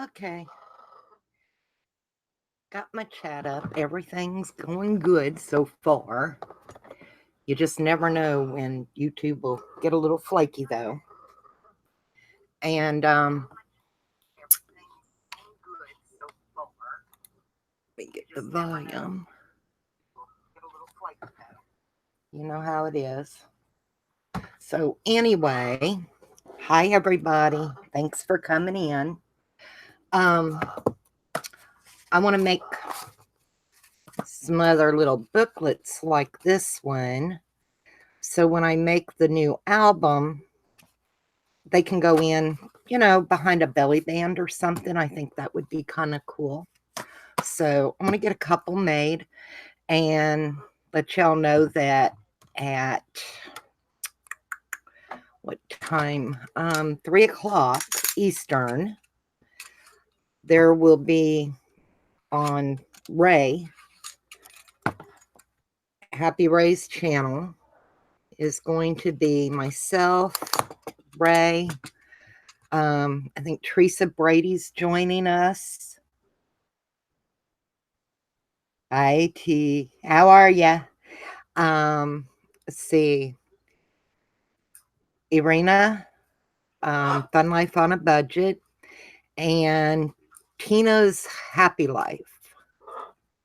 Okay, got my chat up. Everything's going good so far. You just never know when YouTube will get a little flaky, though. And let me get the volume. You know how it is. So anyway, hi everybody. Thanks for coming in. Um, I want to make some other little booklets like this one. So when I make the new album, they can go in, behind a belly band or something. I think that would be kind of cool. So I'm going to get a couple made and let y'all know that at what time? 3 o'clock Eastern, there will be on Ray, Happy Ray's channel, is going to be myself, Ray. I think Teresa Brady's joining us. Hi, T. How are ya? Let's see. Irina, Fun Life on a Budget, and Tina's Happy Life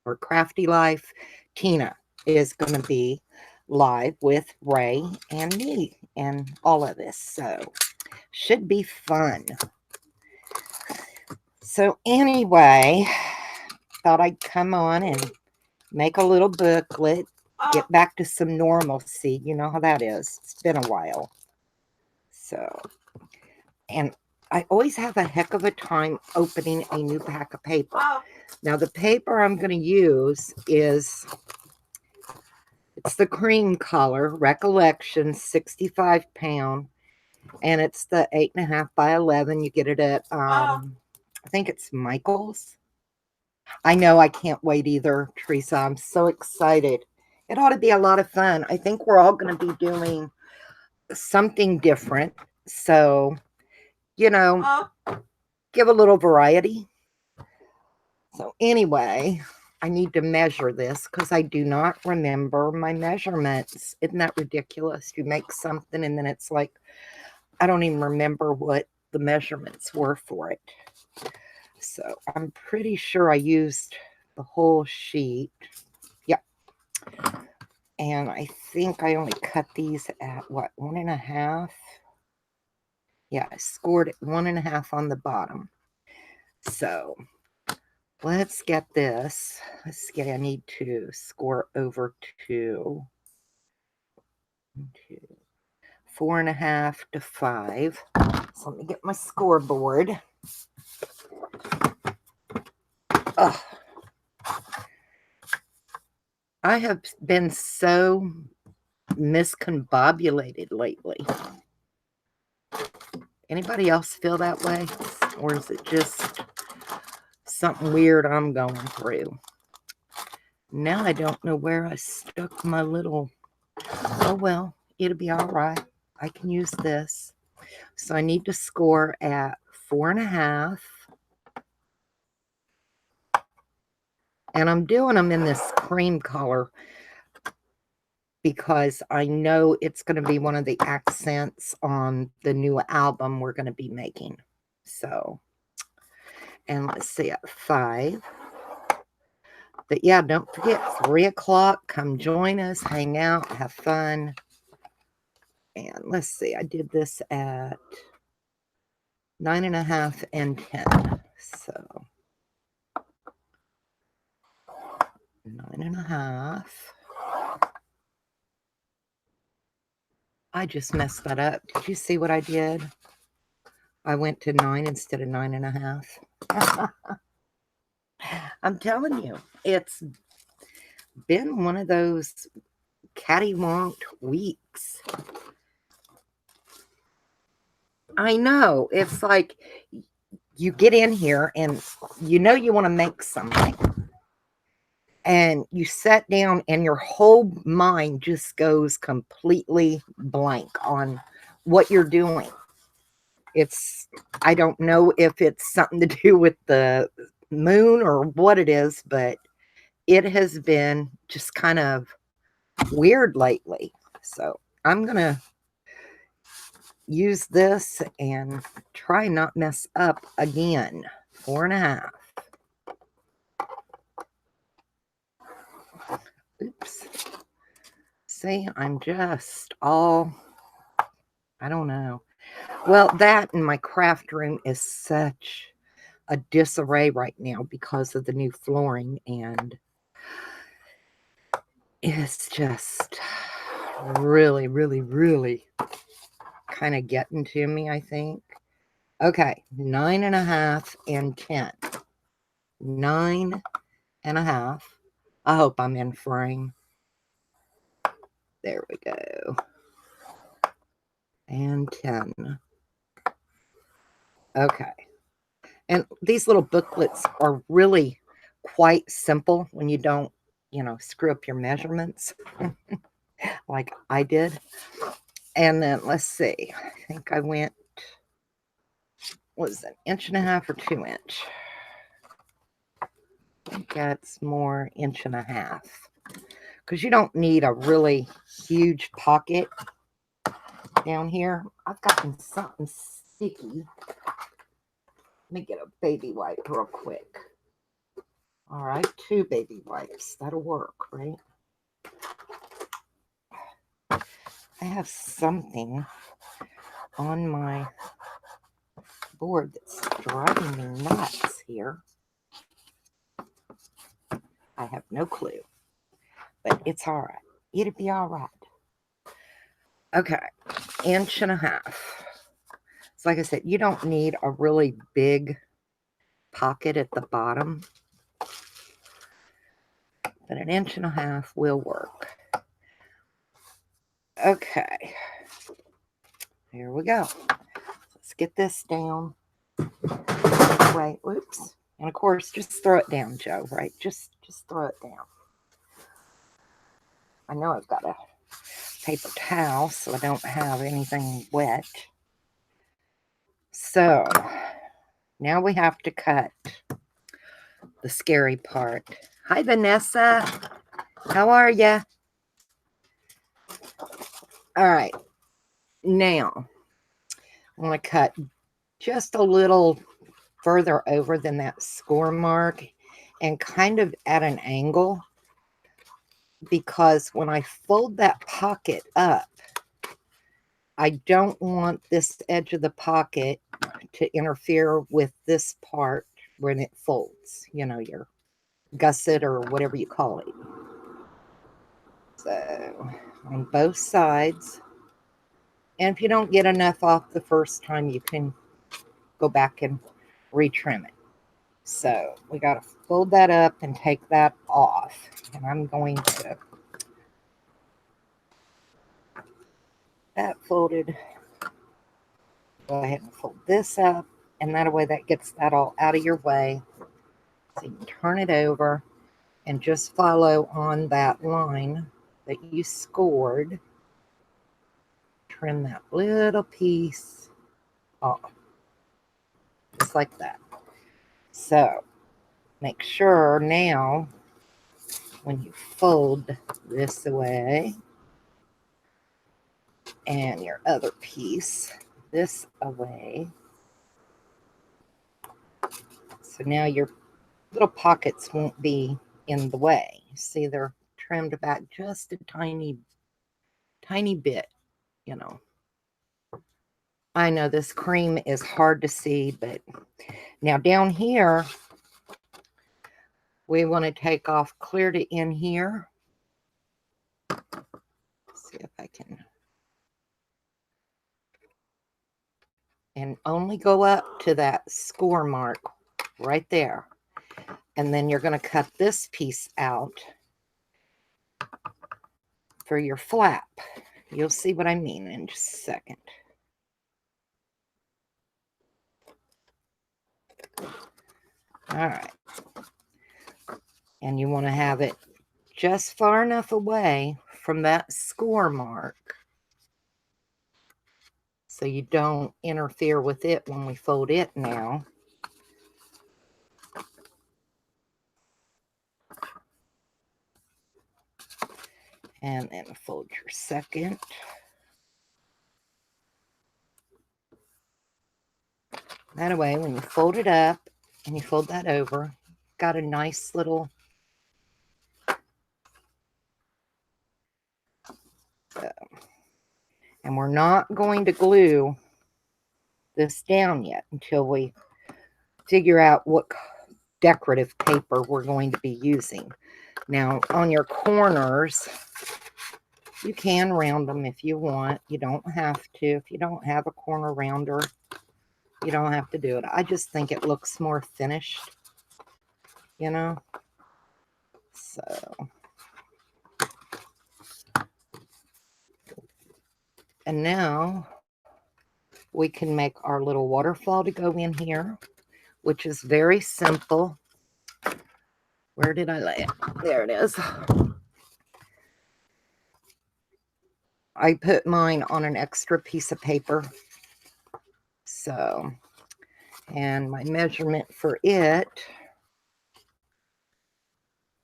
or Crafty Life. Tina is going to be live with Ray and me and all of this. So, should be fun. So, anyway, thought I'd come on and make a little booklet, get back to some normalcy. You know how that is. It's been a while. So, and I always have a heck of a time opening a new pack of paper. Now, the paper I'm going to use it's the cream color, Recollection, 65 pound, and it's the 8.5 by 11. You get it at, I think it's Michael's. I know, I can't wait either, Teresa. I'm so excited. It ought to be a lot of fun. I think we're all going to be doing something different. So, give a little variety. So anyway, I need to measure this because I do not remember my measurements. Isn't that ridiculous? You make something and then it's like, I don't even remember what the measurements were for it. So I'm pretty sure I used the whole sheet. Yep. And I think I only cut these at what, 1.5? Yeah, I scored 1.5 on the bottom. So let's get this. Let's get, I need to score over 2, 4.5 to 5. So let me get my scoreboard. Ugh. I have been so miscombobulated lately. Anybody else feel that way? Or is it just something weird I'm going through? Now I don't know where I stuck my little... Oh, well, it'll be all right. I can use this. So I need to score at 4.5. And I'm doing them in this cream color because I know it's going to be one of the accents on the new album we're going to be making. So, and let's see, at 5. But yeah, don't forget, 3 o'clock, come join us, hang out, have fun. And let's see, I did this at 9.5 and 10. So 9.5. I just messed that up. Did you see what I did? I went to 9 instead of 9.5. I'm telling you, it's been one of those cattywanked weeks. I know. It's like you get in here and you want to make something. And you sit down and your whole mind just goes completely blank on what you're doing. I don't know if it's something to do with the moon or what it is, but it has been just kind of weird lately. So I'm going to use this and try not mess up again. 4.5. Oops. See, I'm just all, I don't know. Well, that and my craft room is such a disarray right now because of the new flooring, and it's just really, really, really kind of getting to me, I think. Okay, 9.5 and 10. 9.5. I hope I'm in frame. There we go. And 10. Okay. And these little booklets are really quite simple when you don't, screw up your measurements like I did. And then let's see. I think I went, was it 1.5 or 2 inch? I think that's more 1.5. Because you don't need a really huge pocket down here. I've gotten something sticky. Let me get a baby wipe real quick. All right, 2 baby wipes. That'll work, right? I have something on my board that's driving me nuts here. I have no clue, but it's all right. It'll be all right. Okay, 1.5 inches. So like I said, you don't need a really big pocket at the bottom, but 1.5 inches will work. Okay, here we go. Let's get this down. Wait, whoops. And of course, just throw it down, Joe, right? Just throw it down. I know I've got a paper towel, so I don't have anything wet. So now we have to cut the scary part. Hi, Vanessa. How are ya? All right. Now, I want to cut just a little further over than that score mark and kind of at an angle, because when I fold that pocket up, I don't want this edge of the pocket to interfere with this part when it folds, your gusset or whatever you call it. So on both sides. And if you don't get enough off the first time, you can go back and retrim it. So we got to fold that up and take that off. And I'm going to that folded. Go ahead and fold this up, and that way that gets that all out of your way. So you can turn it over and just follow on that line that you scored. Trim that little piece off, just like that. So make sure now when you fold this away and your other piece this away, so now your little pockets won't be in the way. See, they're trimmed back just a tiny bit, I know this cream is hard to see, but now down here, we want to take off clear to in here. Let's see if I can. And only go up to that score mark right there. And then you're going to cut this piece out for your flap. You'll see what I mean in just a second. All right. And you want to have it just far enough away from that score mark so you don't interfere with it when we fold it now. And then fold your second. That way, when you fold it up and you fold that over, got a nice little and we're not going to glue this down yet until we figure out what decorative paper we're going to be using. Now, on your corners, you can round them if you want. You don't have to. If you don't have a corner rounder, you don't have to do it. I just think it looks more finished, you know? So, and now we can make our little waterfall to go in here, which is very simple. Where did I lay it? There it is. I put mine on an extra piece of paper. So, and my measurement for it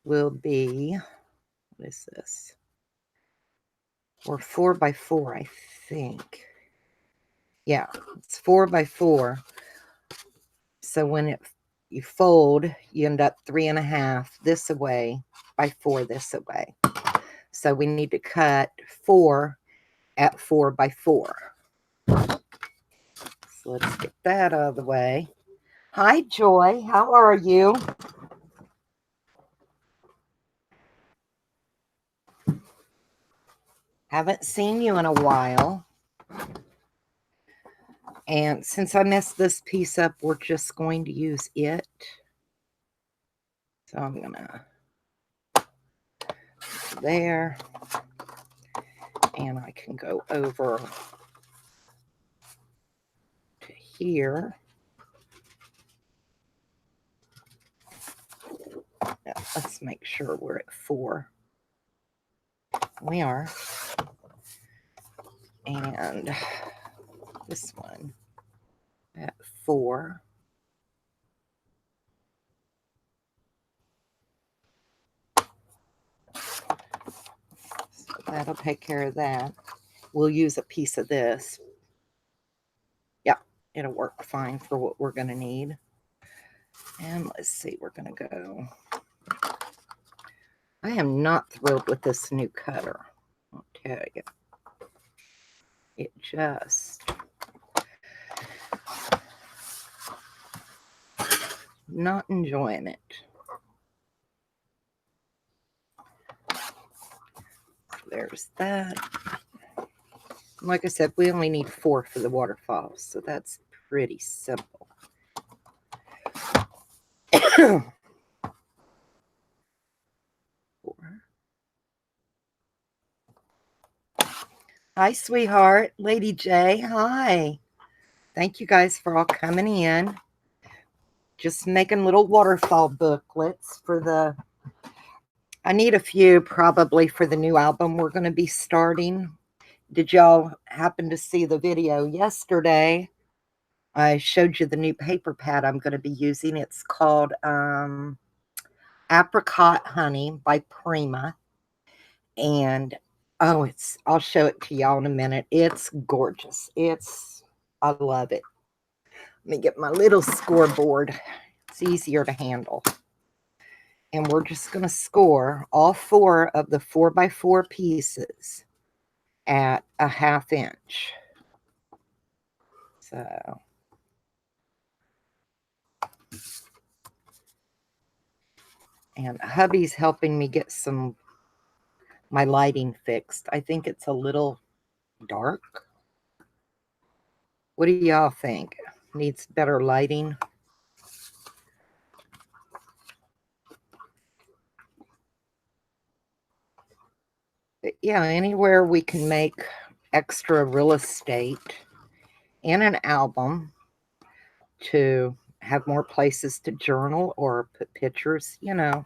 will be, what is this? Or 4 by 4, I think. Yeah, it's 4 by 4. So when you fold, you end up 3.5 this away by 4 this away. So we need to cut 4 at 4 by 4. So let's get that out of the way. Hi, Joy. How are you? Haven't seen you in a while. And since I messed this piece up, we're just going to use it. So I'm going to there. And I can go over to here. Now, let's make sure we're at 4. We are. And this one at 4. So that'll take care of that. We'll use a piece of this. Yeah, it'll work fine for what we're going to need. And let's see, we're going to go. I am not thrilled with this new cutter. I'll tell you. It just not enjoying it. There's that. Like I said, we only need 4 for the waterfall, so that's pretty simple. Hi, sweetheart. Lady J, hi. Thank you guys for all coming in. Just making little waterfall booklets for the... I need a few probably for the new album we're going to be starting. Did y'all happen to see the video yesterday? I showed you the new paper pad I'm going to be using. It's called Apricot Honey by Prima. And oh, I'll show it to y'all in a minute. It's gorgeous. I love it. Let me get my little scoreboard. It's easier to handle. And we're just going to score all 4 of the 4 by 4 pieces at a 1/2 inch. So, and hubby's helping me get my lighting fixed. I think it's a little dark. What do y'all think? Needs better lighting? But yeah, anywhere we can make extra real estate in an album to have more places to journal or put pictures, you know,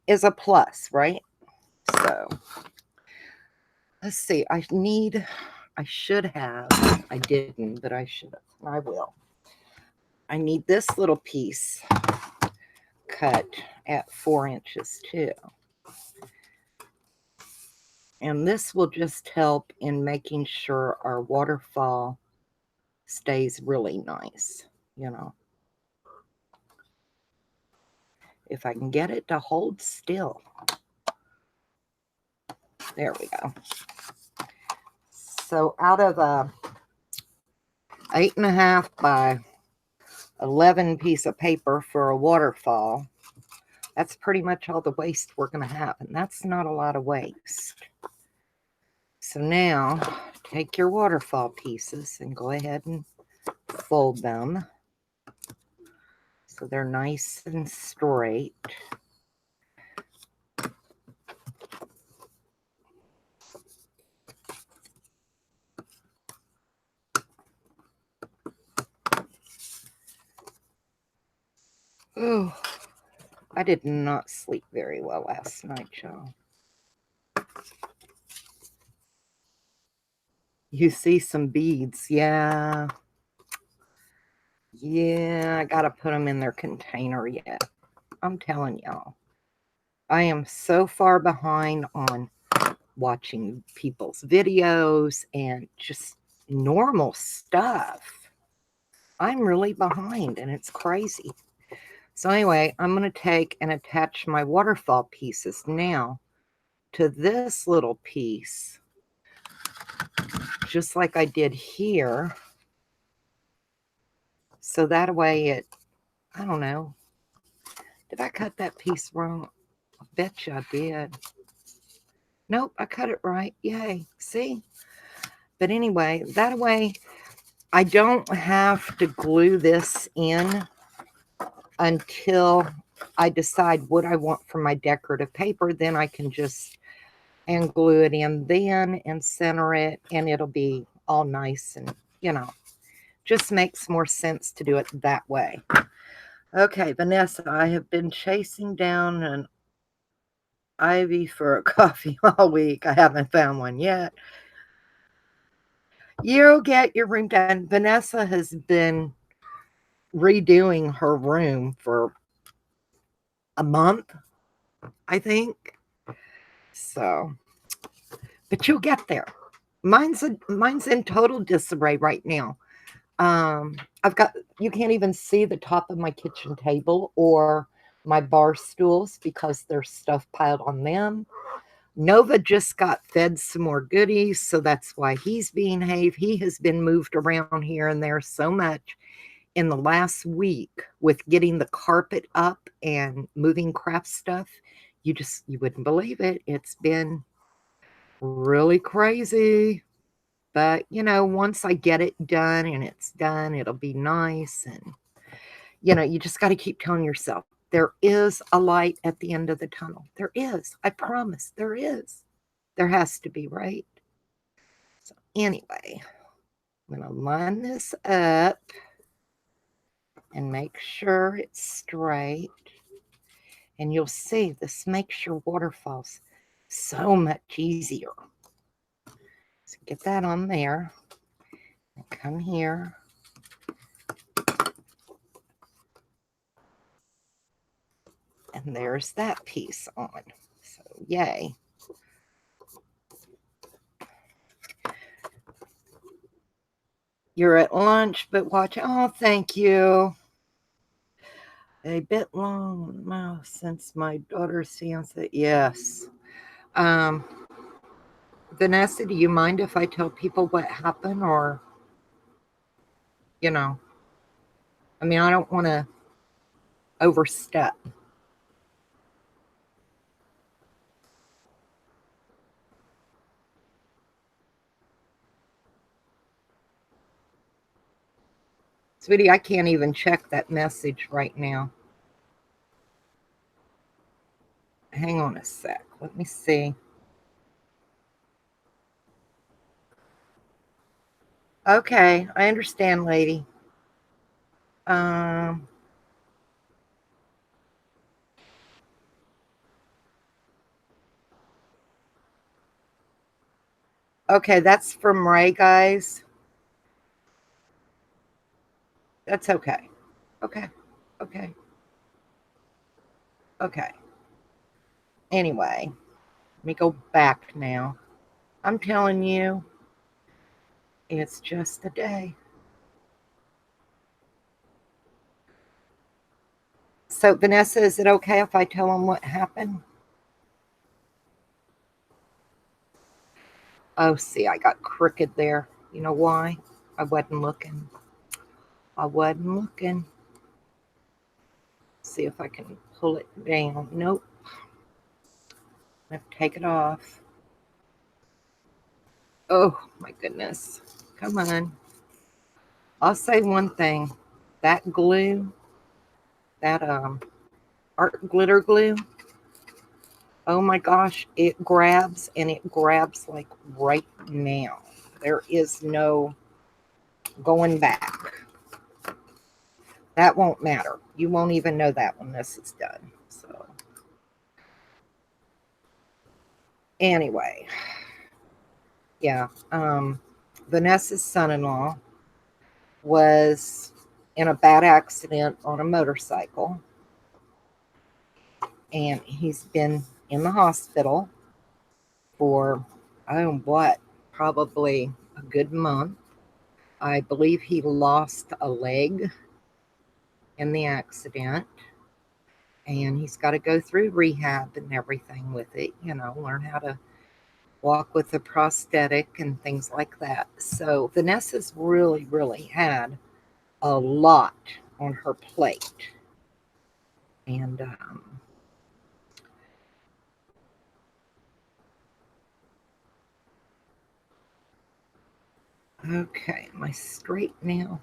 is a plus, right? So let's see. I need I should have. I didn't, but I should have. I will. I need this little piece cut at 4 inches too. And this will just help in making sure our waterfall stays really nice, you know. If I can get it to hold still. There we go. So out of a 8.5 by 11 piece of paper for a waterfall, that's pretty much all the waste we're going to have. And that's not a lot of waste. So now take your waterfall pieces and go ahead and fold them so they're nice and straight. Oh, I did not sleep very well last night, y'all. You see some beads. Yeah. Yeah, I got to put them in their container yet. I'm telling y'all. I am so far behind on watching people's videos and just normal stuff. I'm really behind and it's crazy. So anyway, I'm going to take and attach my waterfall pieces now to this little piece, just like I did here. So that way it, I don't know. Did I cut that piece wrong? I bet you I did. Nope, I cut it right. Yay. See? But anyway, that way I don't have to glue this in until I decide what I want for my decorative paper. Then I can just and glue it in then and center it, and it'll be all nice and, you know, just makes more sense to do it that way. Okay, Vanessa, I have been chasing down an ivy for a coffee all week. I haven't found one yet. You'll get your room done. Vanessa has been redoing her room for a month, I think. So, but you'll get there. Mine's in total disarray right now. I've got, you can't even see the top of my kitchen table or my bar stools because there's stuff piled on them. Nova just got fed some more goodies, so that's why he's behaved. He has been moved around here and there so much in the last week with getting the carpet up and moving craft stuff. You wouldn't believe it. It's been really crazy. But, you know, once I get it done and it's done, it'll be nice. And, you know, you just got to keep telling yourself, there is a light at the end of the tunnel. There is. I promise there is. There has to be, right? So anyway, I'm going to line this up and make sure it's straight. And you'll see this makes your waterfalls so much easier. So get that on there. And come here. And there's that piece on. So yay. You're at lunch, but watch. Oh, thank you. A bit long now since my daughter's fiance. Yes. Um, Vanessa, do you mind if I tell people what happened, or, you know, I mean, I don't want to overstep. Sweetie, I can't even check that message right now. Hang on a sec. Let me see. Okay, I understand, lady. Um, Okay, that's from Ray, guys. That's okay. Okay. Okay. Okay. Anyway, let me go back now. I'm telling you, it's just a day. So, Vanessa, is it okay if I tell them what happened? Oh, see, I got crooked there. You know why? I wasn't looking. I wasn't looking. See if I can pull it down. Nope. I have to take it off. Oh, my goodness. Come on. I'll say one thing. That glue, that art glitter glue, oh my gosh, it grabs, and it grabs like right now. There is no going back. That won't matter. You won't even know that when this is done. So anyway, yeah. Vanessa's son-in-law was in a bad accident on a motorcycle, and he's been in the hospital for, I don't know what, probably a good month. I believe he lost a leg in the accident, and he's got to go through rehab and everything with it, learn how to walk with a prosthetic and things like that. So Vanessa's really, really had a lot on her plate. And okay, am I straight now?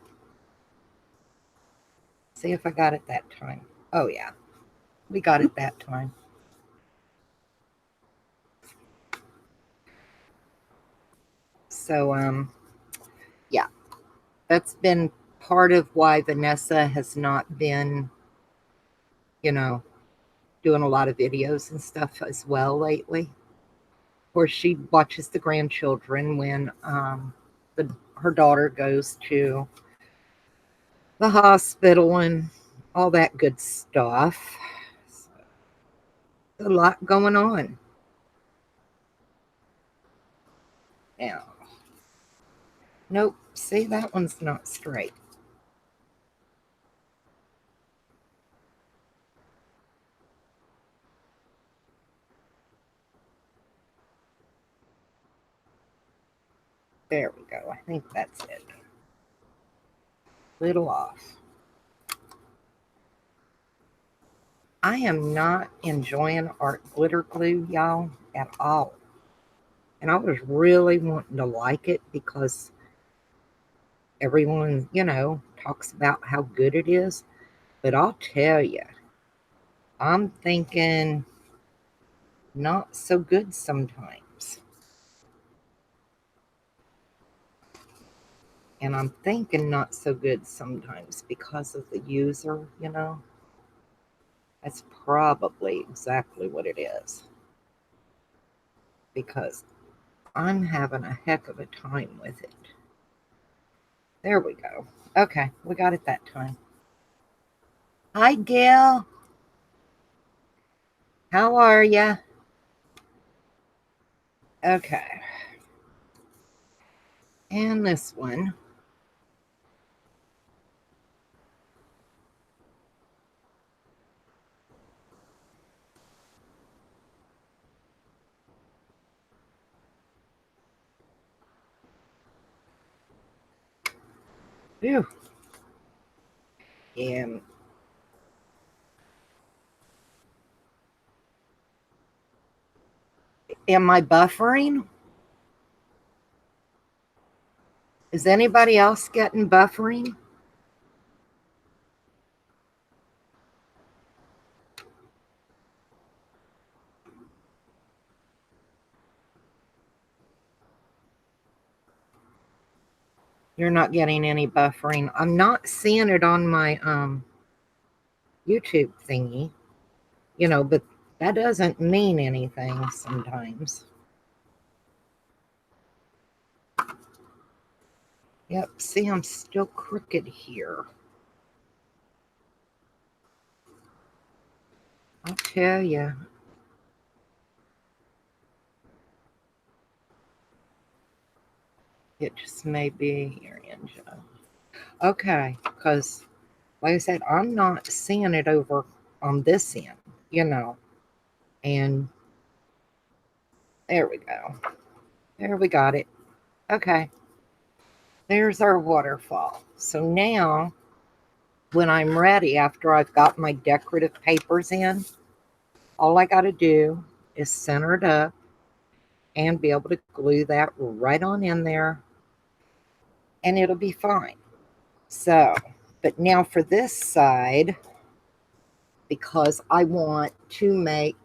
See if I got it that time. Oh, yeah, we got it that time. So, yeah, that's been part of why Vanessa has not been, you know, doing a lot of videos and stuff as well lately. Of course, she watches the grandchildren when her daughter goes to the hospital and all that good stuff. So, a lot going on. Yeah. Nope. See, that one's not straight. There we go. I think that's it. Little off. I am not enjoying art glitter glue, y'all, at all. And I was really wanting to like it because everyone, talks about how good it is. But I'll tell you, I'm thinking not so good sometimes. And I'm thinking not so good sometimes because of the user. That's probably exactly what it is. Because I'm having a heck of a time with it. There we go. Okay, we got it that time. Hi, Gail. How are ya? Okay. And this one. Phew. And am I buffering? Is anybody else getting buffering? You're not getting any buffering. I'm not seeing it on my YouTube thingy, but that doesn't mean anything sometimes. Yep, see, I'm still crooked here. I'll tell you. It just may be your engine. Okay, because like I said, I'm not seeing it over on this end, you know. And there we go. There we got it. Okay, there's our waterfall. So now, when I'm ready, after I've got my decorative papers in, all I got to do is center it up and be able to glue that right on in there, and it'll be fine. So, but now for this side, because I want to make,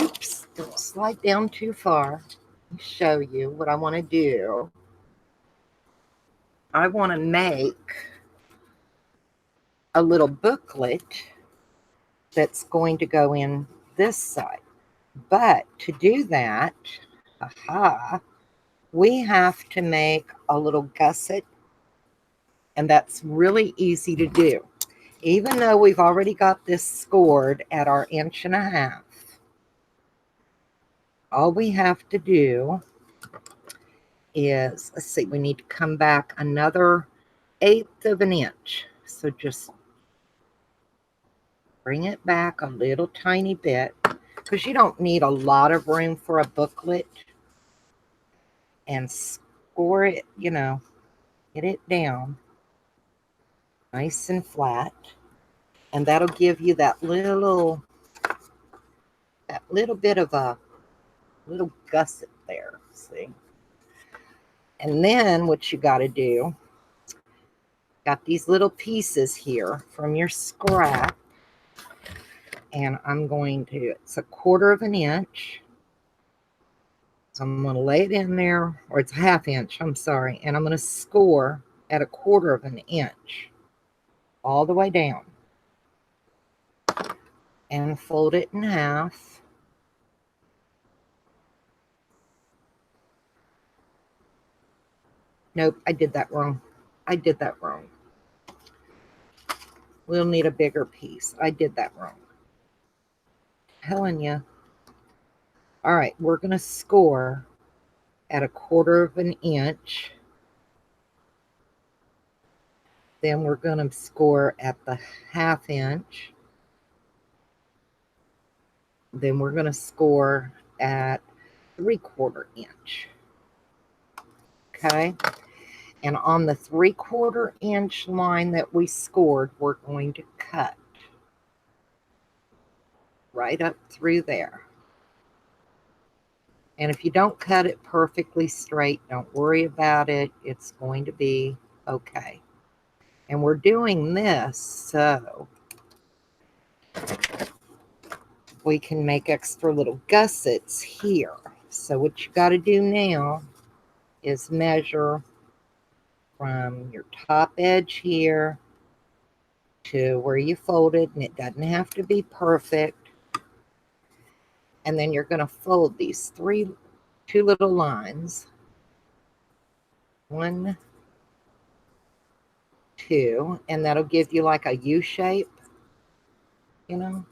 oops, don't slide down too far. Let me show you what I want to do. I want to make a little booklet that's going to go in this side. But to do that, we have to make a little gusset, and that's really easy to do. Even though we've already got this scored at our 1.5 inches, all we have to do is, let's see, we need to come back another 1/8 of an inch. So just bring it back a little tiny bit, because you don't need a lot of room for a booklet, and score it, you know, get it down nice and flat. And that'll give you that little bit of a little gusset there, see? And then what you got to do, got these little pieces here from your scrap, and I'm going to, it's 1/4 of an inch. So I'm going to lay it in there, or it's 1/2 inch, I'm sorry, and I'm going to score at 1/4 of an inch all the way down and fold it in half. Nope, I did that wrong. I did that wrong. We'll need a bigger piece. I did that wrong. Telling you. All right, we're going to score at 1/4 of an inch. Then we're going to score at the 1/2 inch. Then we're going to score at 3/4 inch. Okay. And on the 3/4 inch line that we scored, we're going to cut right up through there. And if you don't cut it perfectly straight, don't worry about it. It's going to be okay. And we're doing this so we can make extra little gussets here. So what you got to do now is measure from your top edge here to where you folded, and it doesn't have to be perfect. And then you're going to fold these two little lines. 1, 2, and that'll give you like a U shape, you know.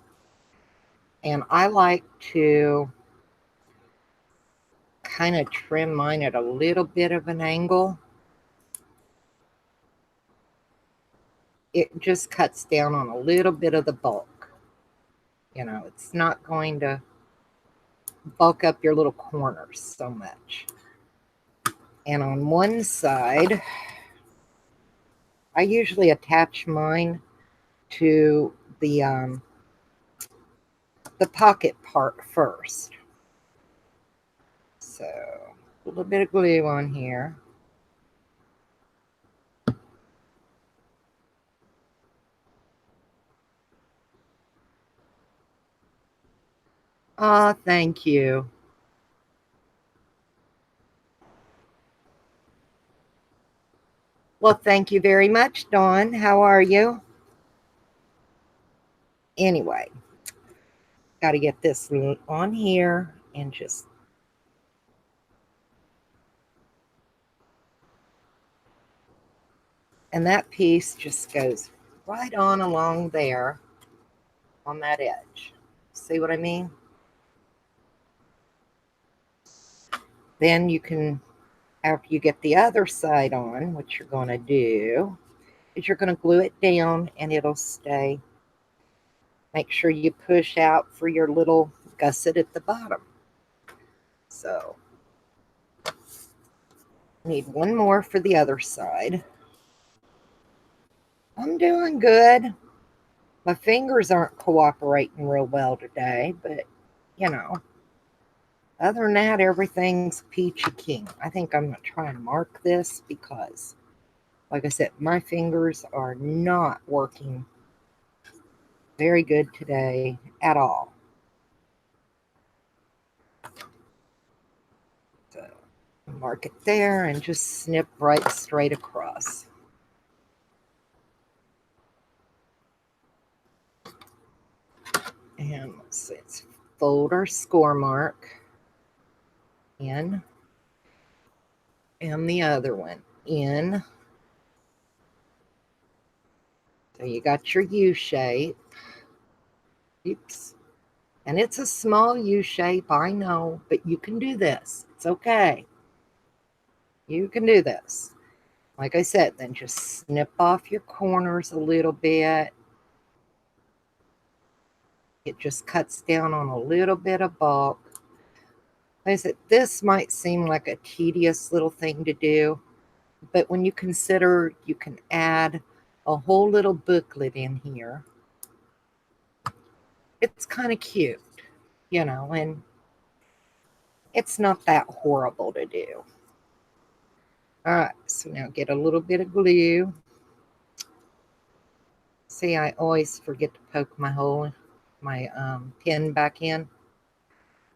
And I like to kind of trim mine at a little bit of an angle. It just cuts down on a little bit of the bulk. You know, it's not going to bulk up your little corners so much. And on one side, I usually attach mine to the pocket part first. So a little bit of glue on here. Ah, thank you. Well, thank you very much, Dawn. How are you? Anyway, got to get this on here and just And that piece just goes right on along there on that edge. See what I mean? Then you can, after you get the other side on, what you're going to do is you're going to glue it down and it'll stay. Make sure you push out for your little gusset at the bottom. So, need one more for the other side. I'm doing good. My fingers aren't cooperating real well today, but you know, other than that, everything's peachy keen. I think I'm going to try and mark this because, like I said, my fingers are not working very good today at all. So, mark it there and just snip right straight across. And let's see, let's fold our score mark in, and the other one in. So you got your U shape. Oops. And it's a small U shape, I know, but you can do this. It's okay. You can do this. Like I said, then just snip off your corners a little bit. It just cuts down on a little bit of bulk. Like I said, this might seem like a tedious little thing to do, but when you consider you can add a whole little booklet in here, it's kind of cute, you know, and it's not that horrible to do. All right, so now get a little bit of glue. See, I always forget to poke my pin back in.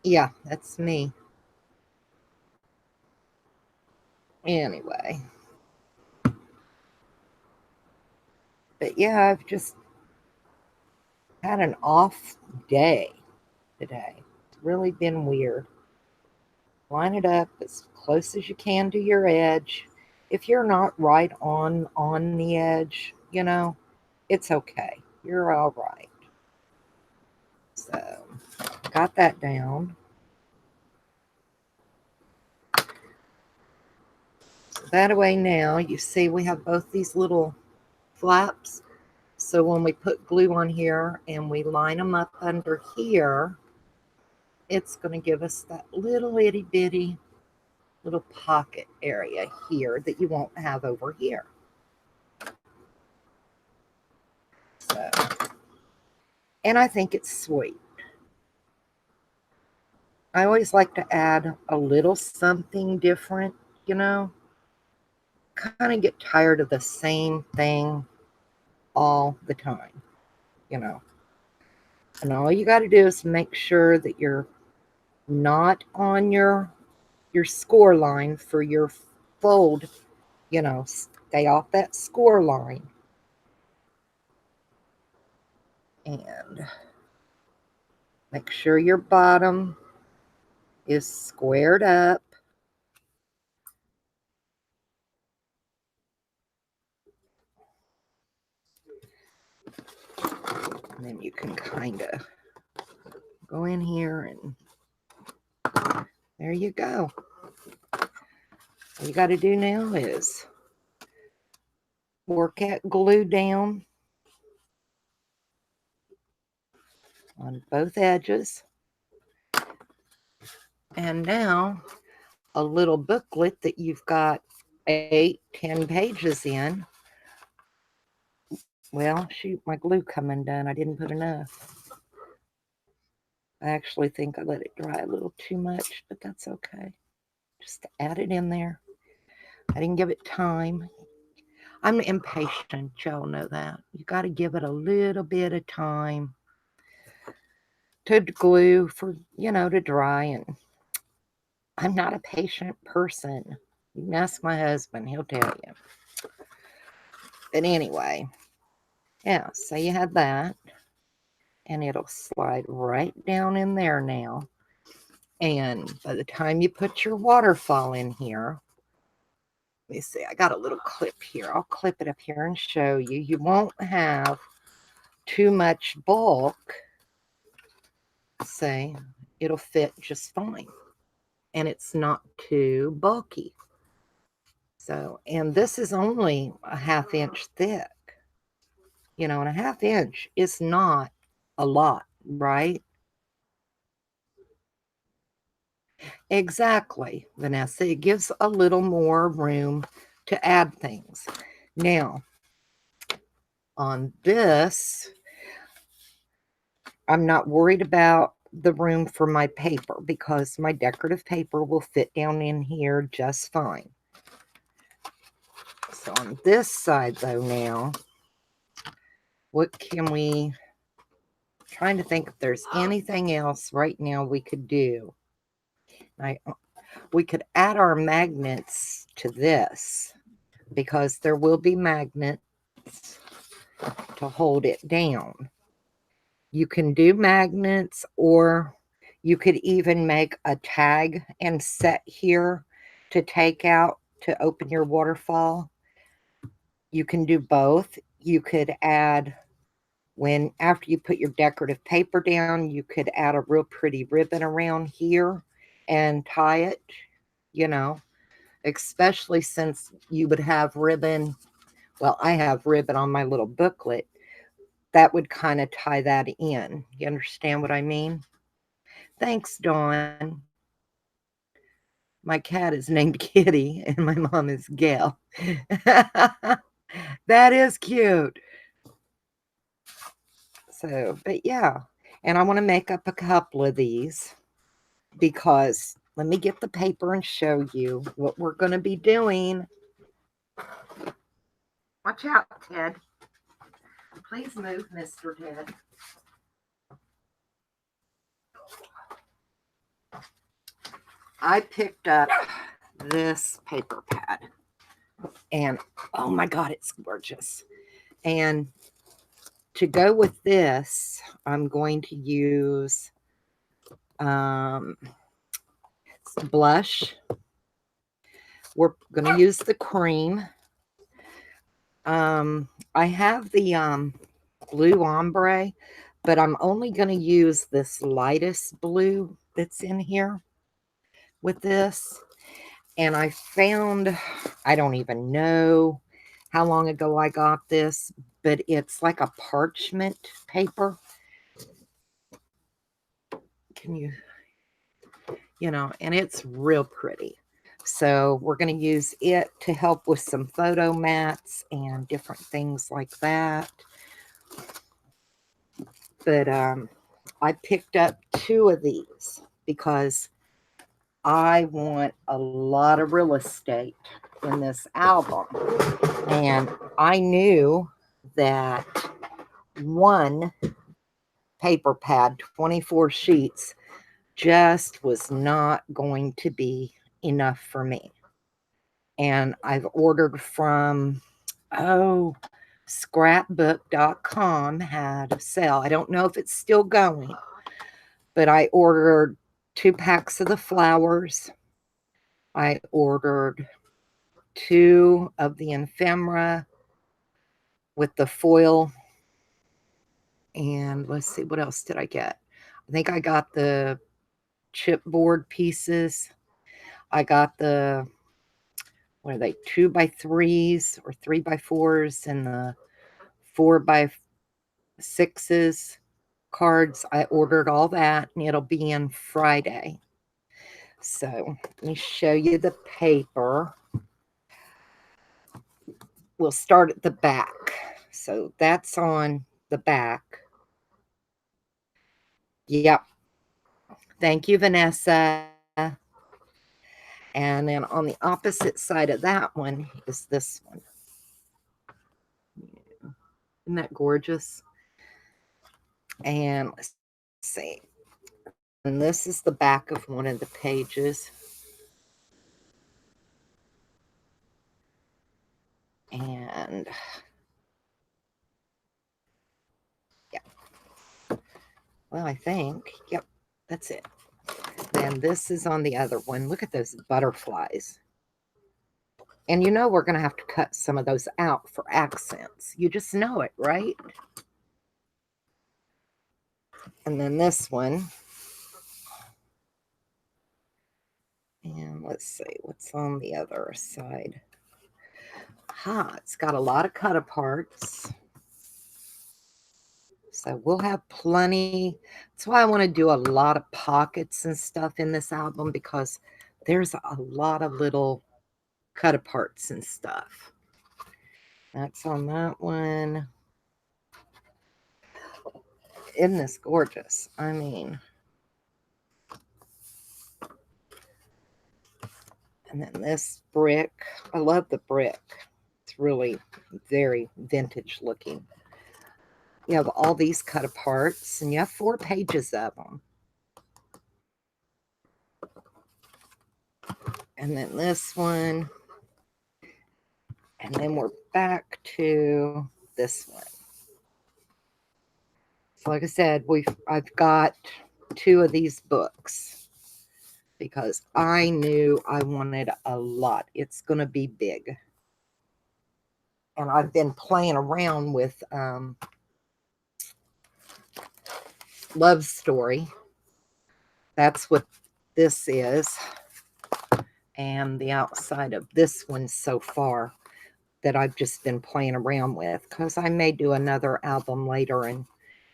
Yeah, that's me. Anyway. But yeah, I've just had an off day today. It's really been weird. Line it up as close as you can to your edge. If you're not right on the edge, you know, it's okay. You're all right. So, got that down. So that way now, you see we have both these little flaps. So when we put glue on here and we line them up under here, it's going to give us that little itty bitty little pocket area here that you won't have over here. So, and I think it's sweet. I always like to add a little something different, you know. Kind of get tired of the same thing all the time, you know. And all you got to do is make sure that you're not on your score line for your fold, you know, stay off that score line. And make sure your bottom is squared up. And then you can kind of go in here and there you go. All you got to do now is work that glue down on both edges. And now a little booklet that you've got 8-10 pages in. Well, shoot, my glue coming done. I didn't put enough. I actually think I let it dry a little too much, but that's okay. Just add it in there. I didn't give it time. I'm impatient, y'all know that. You got to give it a little bit of time to glue for, you know, to dry. And I'm not a patient person. You can ask my husband, he'll tell you. But anyway, yeah, so you had that. And it'll slide right down in there now. And by the time you put your waterfall in here, me see. I got a little clip here. I'll clip it up here and show you. You won't have too much bulk. See, it'll fit just fine. And it's not too bulky. So, and this is only a 1/2 inch thick. You know, and a 1/2 inch is not a lot, right? Exactly, Vanessa. It gives a little more room to add things. Now, on this, I'm not worried about the room for my paper because my decorative paper will fit down in here just fine. So on this side, though, now, what can we... Trying to think if there's anything else right now we could do. We could add our magnets to this because there will be magnets to hold it down. You can do magnets, or you could even make a tag and set here to take out to open your waterfall. You can do both. You could add, after you put your decorative paper down, you could add a real pretty ribbon around here and tie it, you know, especially since you would have ribbon. Well, I have ribbon on my little booklet. That would kind of tie that in. You understand what I mean? Thanks, Dawn. My cat is named Kitty and my mom is Gail. That is cute. So, but yeah. And I want to make up a couple of these because let me get the paper and show you what we're going to be doing. Watch out, Ted. Please move, Mr. Ted. I picked up this paper pad and oh my God, it's gorgeous. And to go with this, I'm going to use blush. We're going to use the cream. I have the blue ombre, but I'm only going to use this lightest blue that's in here with this. And I found, I don't even know how long ago I got this, but it's like a parchment paper. Can you know, and it's real pretty. So we're going to use it to help with some photo mats and different things like that. But I picked up 2 of these because I want a lot of real estate in this album. And I knew that one paper pad, 24 sheets, just was not going to be enough for me. And I've ordered from, scrapbook.com had a sale. I don't know if it's still going, but I ordered 2 packs of the flowers. I ordered 2 of the ephemera with the foil. And let's see, what else did I get? I think I got the chipboard pieces. I got the, what are they, 2x3s or 3x4s and the 4x6s cards. I ordered all that and it'll be in Friday. So let me show you the paper. We'll start at the back. So that's on the back. Yep. Thank you, Vanessa. And then on the opposite side of that one is this one. Isn't that gorgeous? And let's see. And this is the back of one of the pages. And yeah. Well, I think, yep, that's it. Then this is on the other one. Look at those butterflies. And you know we're going to have to cut some of those out for accents. You just know it, right? And then this one. And let's see what's on the other side. It's got a lot of cut aparts. So we'll have plenty. That's why I want to do a lot of pockets and stuff in this album, because there's a lot of little cut aparts and stuff. That's on that one. Isn't this gorgeous? I mean, and then this brick. I love the brick. It's really very vintage looking. You have all these cut aparts, and you have 4 pages of them. And then this one. And then we're back to this one. So like I said, I've got 2 of these books because I knew I wanted a lot. It's going to be big. And I've been playing around with Love Story. That's what this is. And the outside of this one so far that I've just been playing around with, because I may do another album later and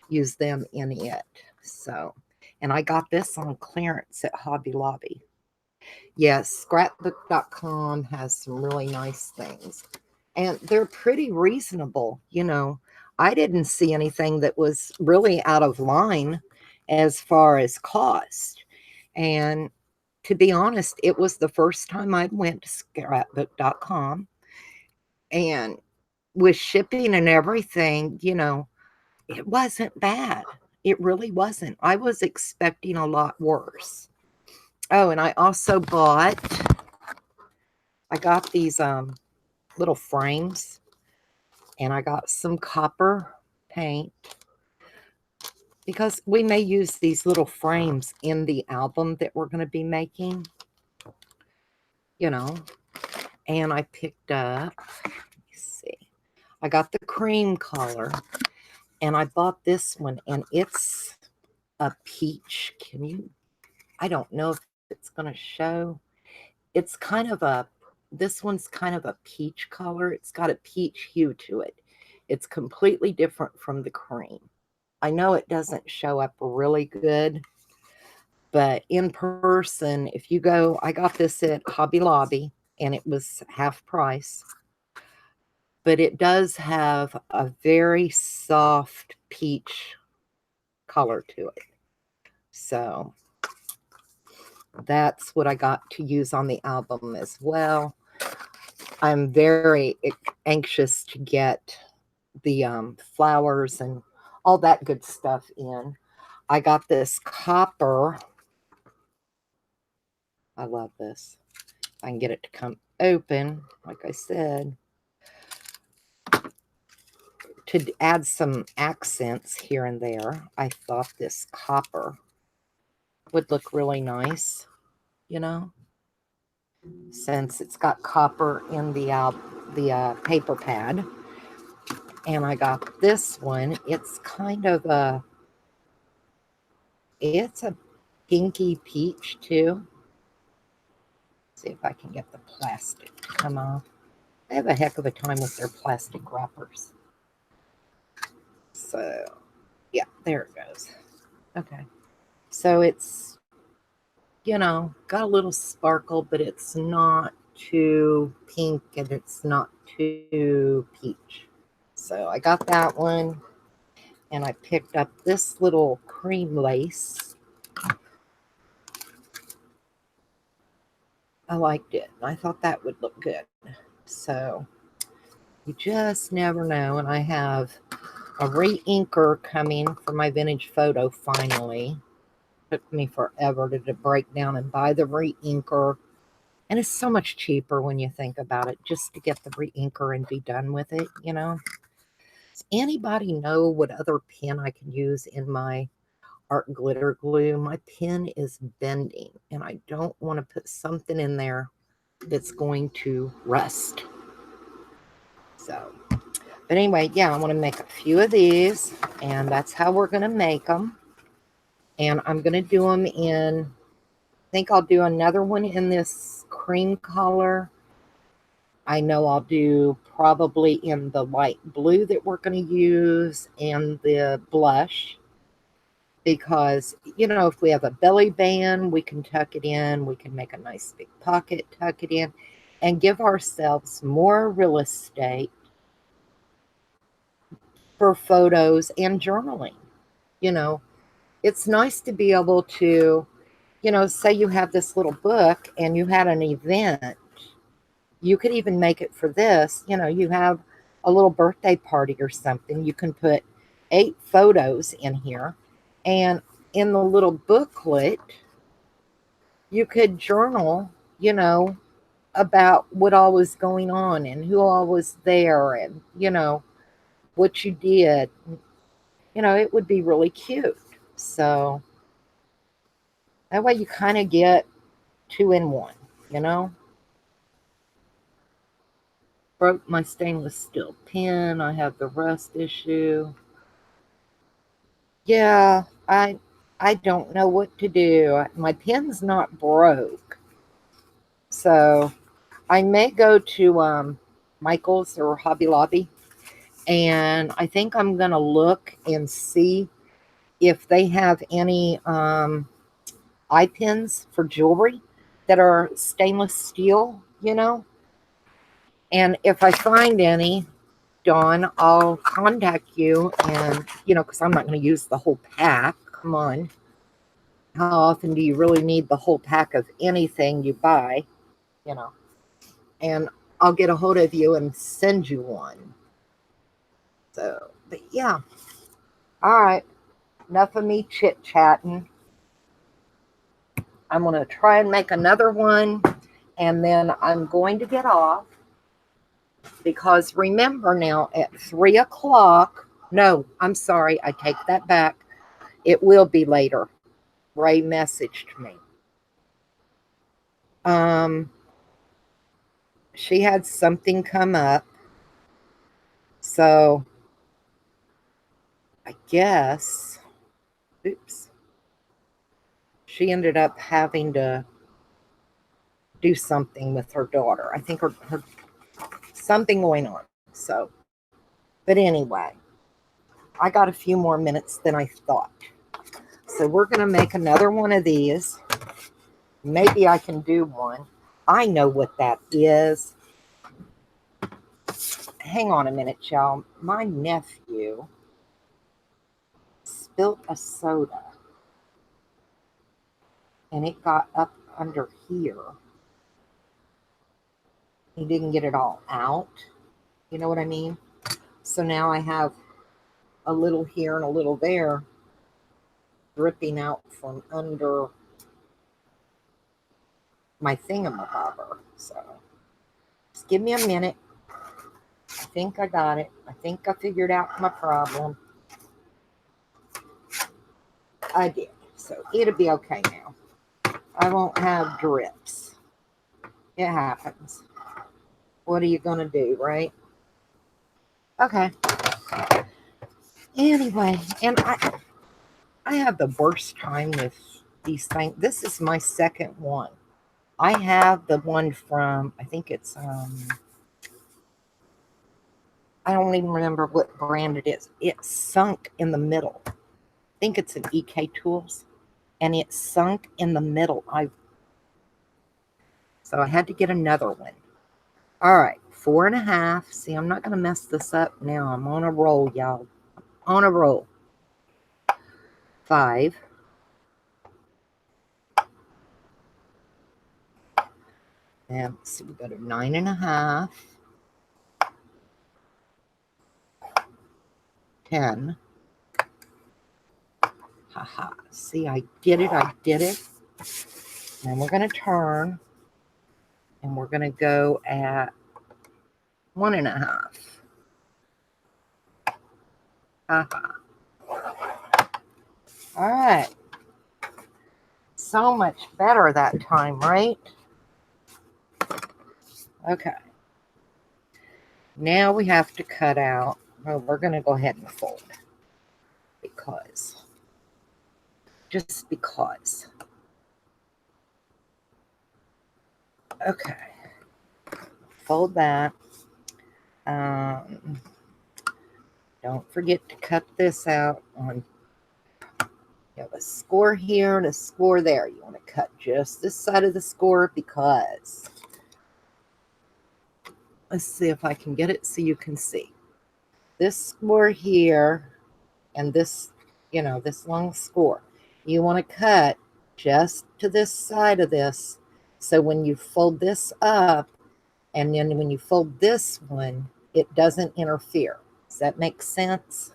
use them in it. So, and I got this on clearance at Hobby Lobby. Yes, scrapbook.com has some really nice things, and they're pretty reasonable. You know, I didn't see anything that was really out of line as far as cost. And to be honest, it was the first time I went to scrapbook.com, and with shipping and everything, you know, it wasn't bad. It really wasn't. I was expecting a lot worse. Oh, and I also I got these little frames, and I got some copper paint, because we may use these little frames in the album that we're going to be making, you know. And I picked up, let me see, I got the cream color, and I bought this one, and it's a peach. I don't know if it's going to show. It's kind of this one's kind of a peach color. It's got a peach hue to it. It's completely different from the cream. I know it doesn't show up really good, but in person, if you go, I got this at Hobby Lobby, and it was half price. But it does have a very soft peach color to it. So that's what I got to use on the album as well. I'm very anxious to get the flowers and all that good stuff in. I got this copper. I love this. I can get it to come open, like I said, to add some accents here and there. I thought this copper would look really nice, you know, since it's got copper in the paper pad. And I got this one. It's kind of it's a pinky peach too. See if I can get the plastic to come off. I have a heck of a time with their plastic wrappers. So, yeah, there it goes. Okay. So it's, you know, got a little sparkle, but it's not too pink and it's not too peach. So I got that one, and I picked up this little cream lace. I liked it. I thought that would look good. So you just never know. And I have a re-inker coming for my vintage photo finally. Took me forever to break down and buy the re-inker. And it's so much cheaper when you think about it, just to get the re-inker and be done with it, you know. Does anybody know what other pen I can use in my art glitter glue? My pen is bending, and I don't want to put something in there that's going to rust. So, but anyway, yeah, I want to make a few of these, and that's how we're going to make them. And I'm going to do them in, I think I'll do another one in this cream color. I know I'll do probably in the light blue that we're going to use and the blush. Because, you know, if we have a belly band, we can tuck it in. We can make a nice big pocket, tuck it in, and give ourselves more real estate for photos and journaling. You know, it's nice to be able to, you know, say you have this little book and you had an event. You could even make it for this. You know, you have a little birthday party or something. You can put 8 photos in here. And in the little booklet, you could journal, you know, about what all was going on and who all was there and, you know, what you did. You know, it would be really cute. So that way you kind of get 2 in 1, you know. Broke my stainless steel pen. I have the rust issue. Yeah, I don't know what to do. My pen's not broke. So I may go to Michael's or Hobby Lobby, and I think I'm going to look and see if they have any eye pins for jewelry that are stainless steel, you know. And if I find any, Dawn, I'll contact you and, you know, because I'm not going to use the whole pack. Come on. How often do you really need the whole pack of anything you buy, you know? And I'll get a hold of you and send you one. So, but yeah. All right. Enough of me chit-chatting. I'm going to try and make another one, and then I'm going to get off because remember now at 3 o'clock, no, I'm sorry, I take that back. It will be later. Ray messaged me. She had something come up, so I guess, oops, she ended up having to do something with her daughter. I think her something going on. So, but anyway, I got a few more minutes than I thought. So we're going to make another one of these. Maybe I can do one. I know what that is. Hang on a minute, y'all. My nephew spilt a soda and it got up under here. He didn't get it all out. You know what I mean? So now I have a little here and a little there dripping out from under my thingamabobber. So just give me a minute. I think I got it. I think I figured out my problem. I did. So it'll be okay now. I won't have drips. It happens. What are you going to do, right? Okay. Anyway, and I have the worst time with these things. This is my second one. I have the one from, I think it's, I don't even remember what brand it is. It's sunk in the middle. I think it's an EK Tools, and it's sunk in the middle. So I had to get another one. All right, 4.5. See, I'm not going to mess this up now. I'm on a roll, y'all. On a roll. 5. And so we go to 9.5. 10. Haha. See, I did it. I did it. And we're going to turn. And we're going to go at 1.5. Haha. All right. So much better that time, right? Okay. Now we have to cut out. Well, we're going to go ahead and fold because, just because. Okay. Fold that. Don't forget to cut this out on, you have a score here and a score there. You want to cut just this side of the score because, let's see if I can get it so you can see. This score here and this, this long score, you want to cut just to this side of this. So when you fold this up and then when you fold this one, it doesn't interfere. Does that make sense?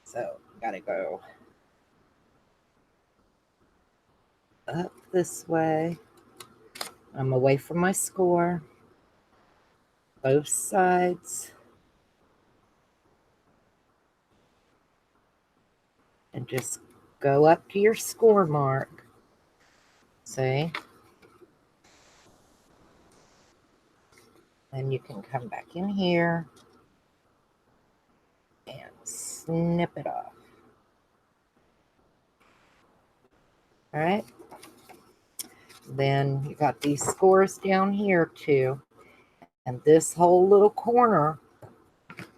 So gotta go up this way. I'm away from my score. Both sides. And just go up to your score mark. See? Then you can come back in here and snip it off. All right. Then you got these scores down here too. And this whole little corner,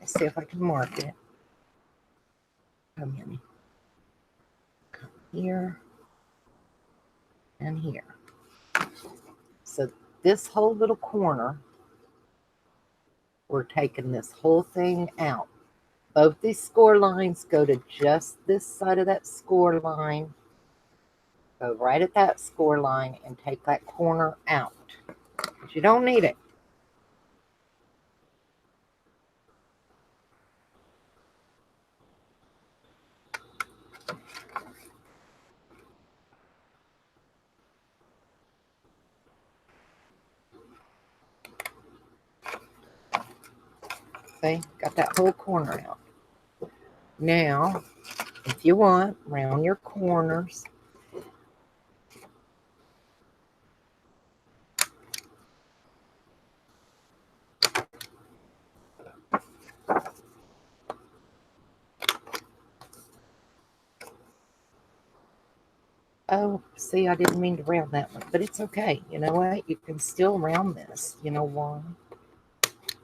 let's see if I can mark it. Come in. Come here and here. So this whole little corner, we're taking this whole thing out. Both these score lines go to just this side of that score line. Go right at that score line and take that corner out. But you don't need it. See, got that whole corner out. Now, if you want, round your corners. Oh, see, I didn't mean to round that one, but it's okay. You know what? You can still round this. You know why?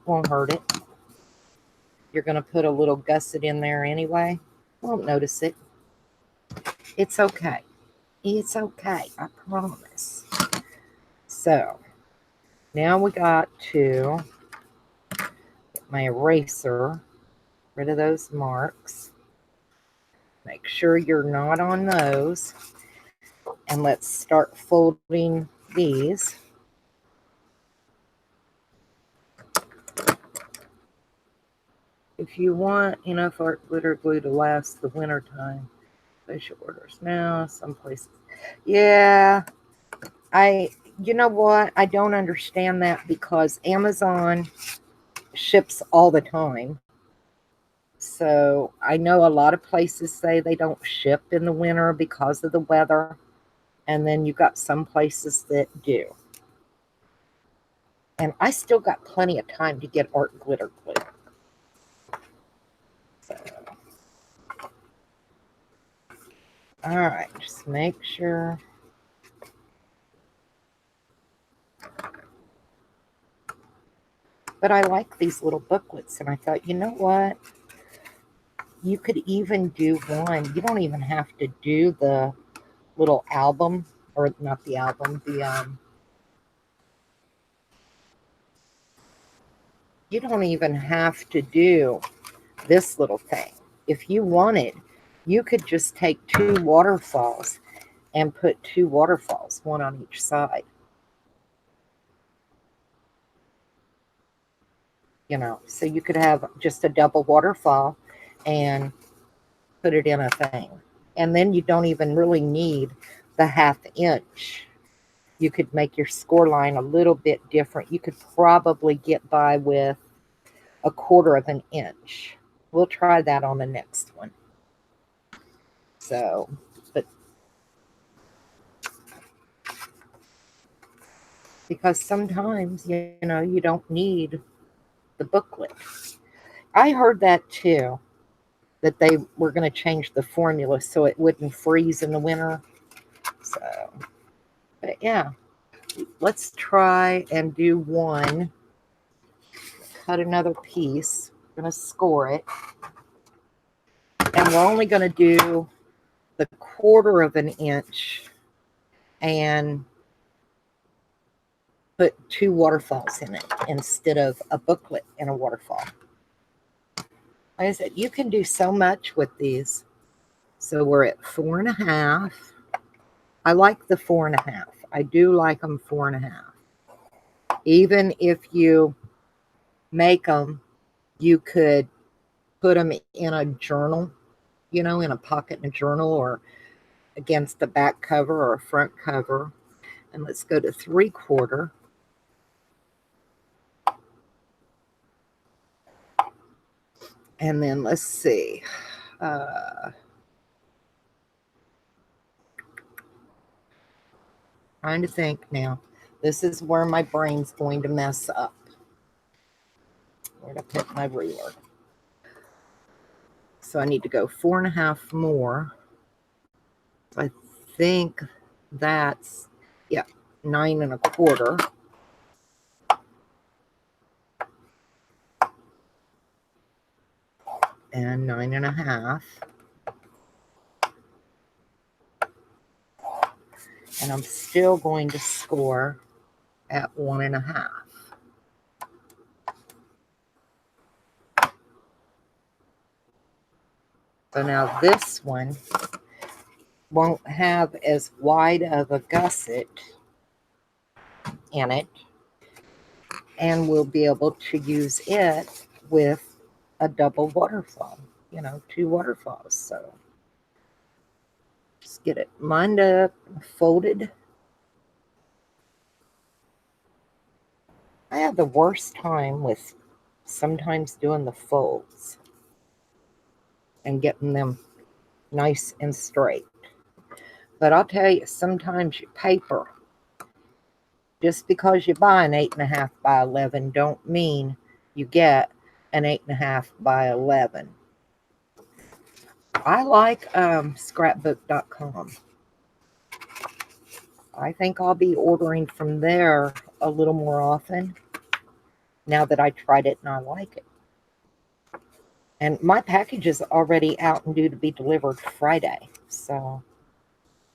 Won't hurt it. You're going to put a little gusset in there anyway. Won't notice it. It's okay. It's okay. I promise. So, now we got to get my eraser, rid of those marks. Make sure you're not on those. And let's start folding these. If you want enough art glitter glue to last the winter time, place your orders now. Some places, yeah. You know what? I don't understand that because Amazon ships all the time. So I know a lot of places say they don't ship in the winter because of the weather. And then you got some places that do. And I still got plenty of time to get art glitter glue. So, all right, just make sure. But I like these little booklets, and I thought, you know what? You could even do one. You don't even have to do the little album, or not the album, you don't even have to do this little thing. If you wanted, you could just take two waterfalls and put two waterfalls, one on each side. So you could have just a double waterfall and put it in a thing. And then you don't even really need the 1/2 inch. You could make your score line a little bit different. You could probably get by with 1/4 of an inch. We'll try that on the next one. So, but because sometimes, you know, you don't need the booklet. I heard that too, that they were going to change the formula so it wouldn't freeze in the winter. So, but yeah, let's try and do one. Cut another piece. I'm going to score it. And we're only going to do the 1/4 of an inch and put 2 waterfalls in it instead of a booklet and a waterfall. Like I said, you can do so much with these. So we're at 4.5. I like the 4.5. I do like them 4.5. Even if you make them, you could put them in a journal, you know, in a pocket in a journal or against a back cover or a front cover. And let's go to 3/4. And then let's see. Trying to think now. This is where my brain's going to mess up. Where to put my ruler? So I need to go 4.5 more. I think that's, yeah, 9.25. And 9.5. And I'm still going to score at 1.5. So now this one won't have as wide of a gusset in it, and we'll be able to use it with a double waterfall, you know, 2 waterfalls. So just get it lined up, folded. I have the worst time with sometimes doing the folds and getting them nice and straight. But I'll tell you, sometimes your paper, just because you buy an 8.5 by 11, don't mean you get an 8.5 by 11. I like scrapbook.com. I think I'll be ordering from there a little more often now that I tried it and I like it. And my package is already out and due to be delivered Friday, so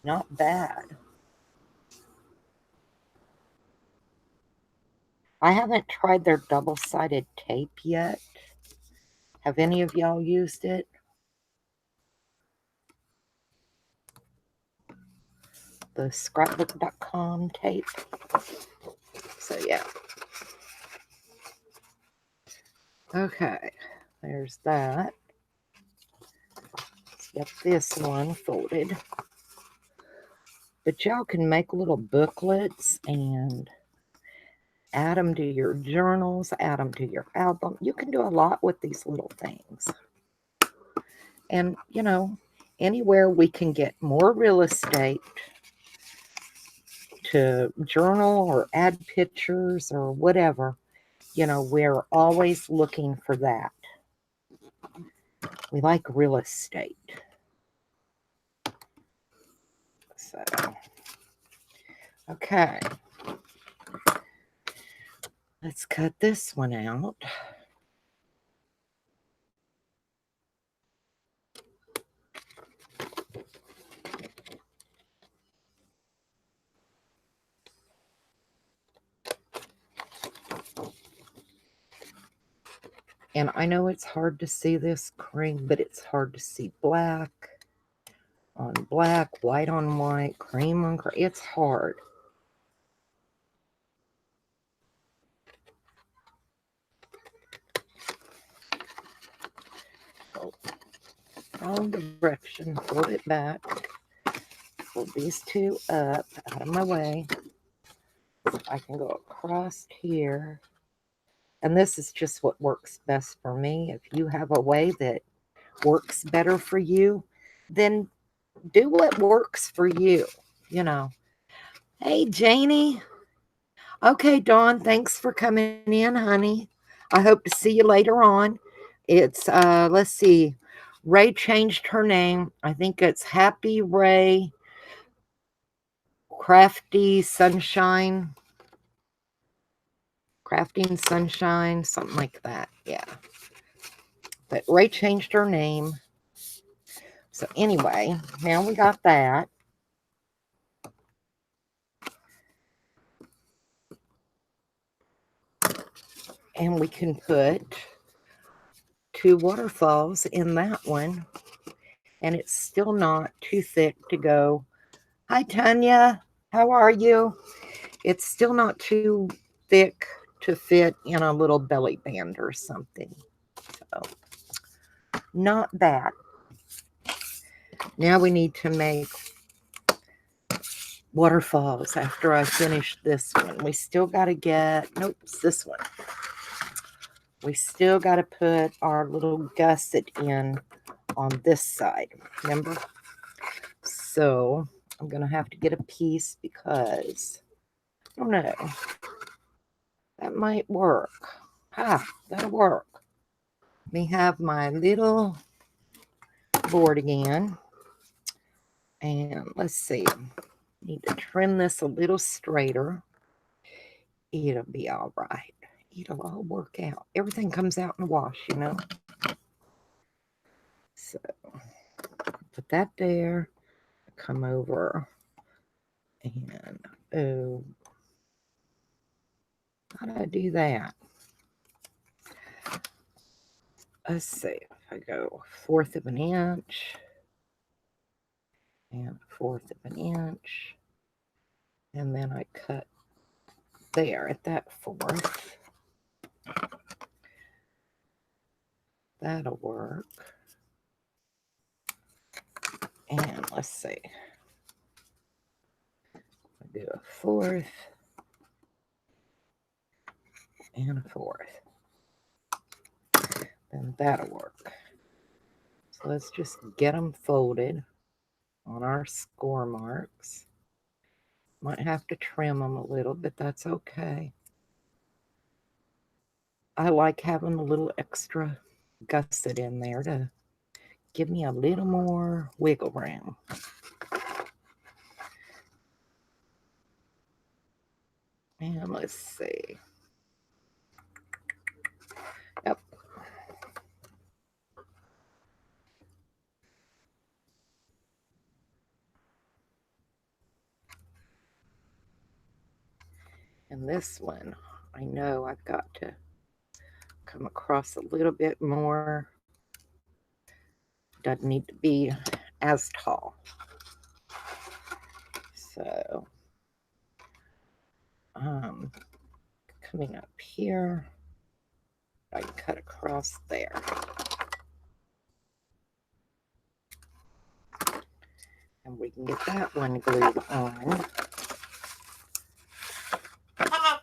not bad. I haven't tried their double-sided tape yet. Have any of y'all used it? The scrapbook.com tape. So yeah. Okay, there's that. Let's get this one folded. But y'all can make little booklets and add them to your journals, add them to your album. You can do a lot with these little things. And, you know, anywhere we can get more real estate to journal or add pictures or whatever, you know, we're always looking for that. We like real estate. So, okay. Let's cut this one out. And I know it's hard to see this cream, but it's hard to see black on black, white on white, cream on cream. It's hard. Wrong direction. Fold it back. Fold these two up out of my way. I can go across here. And this is just what works best for me. If you have a way that works better for you, then do what works for you, you know. Hey, Janie. Okay, Dawn, thanks for coming in, honey. I hope to see you later on. It's let's see. Ray changed her name. I think it's Happy Ray Crafty Sunshine. Crafting Sunshine, something like that. Yeah. But Ray changed her name. So anyway, now we got that. And we can put 2 waterfalls in that one. And it's still not too thick to go. Hi, Tanya. How are you? It's still not too thick to fit in a little belly band or something. So, not bad. Now we need to make waterfalls after I finish this one. We still got to get, nope, it's this one. We still got to put our little gusset in on this side, remember? So I'm going to have to get a piece because, I don't know, that might work. That'll work. Let me have my little board again. And let's see, need to trim this a little straighter. It'll be all right. It'll all work out. Everything comes out in the wash, you know. So put that there. Come over and oh, how do I do that? Let's see if I go 1/4 of an inch and 1/4 of an inch, and then I cut there at that 1/4. That'll work. And let's see. I'll do a 1/4 and a 1/4. Then that'll work. So let's just get them folded on our score marks. Might have to trim them a little, but that's okay. I like having a little extra gusset in there to give me a little more wiggle room. And let's see. Yep. And this one, I know I've got to come across a little bit more. Doesn't need to be as tall. So, coming up here, I cut across there. And we can get that one glued on.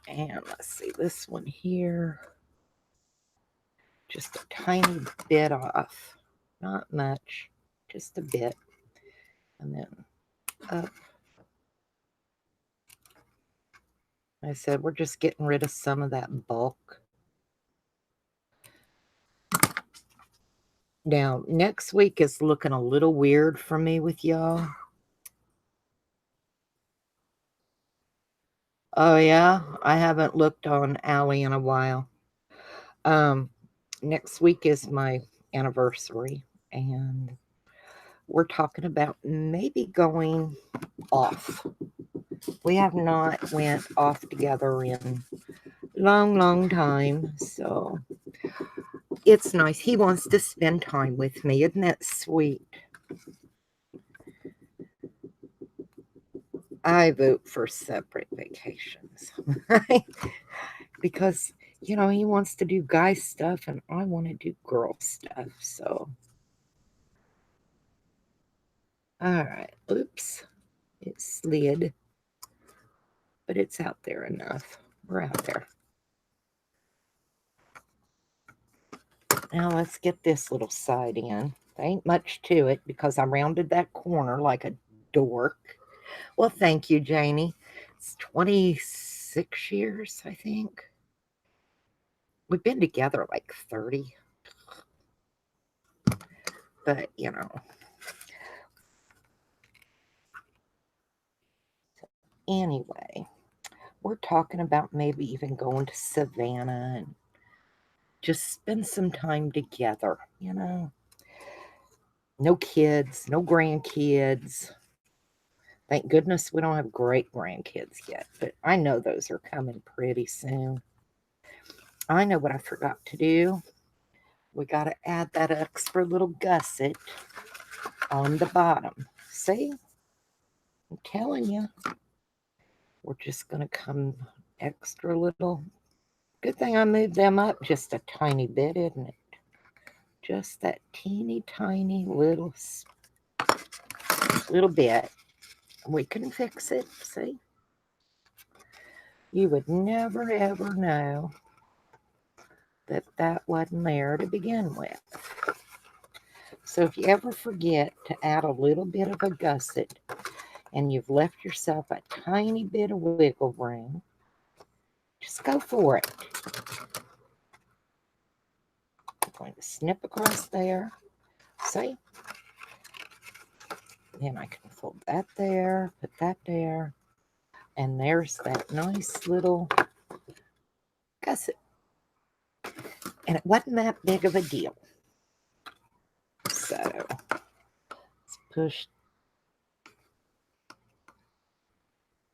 And let's see, this one here, just a tiny bit off, not much, just a bit. And then up. I said, we're just getting rid of some of that bulk. Now, next week is looking a little weird for me with y'all. Oh, yeah? I haven't looked on Allie in a while. Next week is my anniversary, and we're talking about maybe going off. We have not went off together in long time, so it's nice. He wants to spend time with me. Isn't that sweet? I vote for separate vacations. Because, you know, he wants to do guy stuff and I want to do girl stuff. So, all right. Oops. It slid. But it's out there enough. We're out there. Now let's get this little side in. There ain't much to it because I rounded that corner like a dork. Well, thank you, Janie. It's 26 6 years, I think. We've been together like 30. But, you know. Anyway, we're talking about maybe even going to Savannah and just spend some time together, you know. No kids, no grandkids. Thank goodness we don't have great grandkids yet, but I know those are coming pretty soon. I know what I forgot to do. We got to add that extra little gusset on the bottom. See? I'm telling you. We're just going to come extra little. Good thing I moved them up just a tiny bit, isn't it? Just that teeny tiny little bit. We can fix it, see? You would never ever know that that wasn't there to begin with. So if you ever forget to add a little bit of a gusset and you've left yourself a tiny bit of wiggle room, just go for it. I'm going to snip across there. See? Then I can fold that there, put that there, and there's that nice little gusset. And it wasn't that big of a deal. So let's push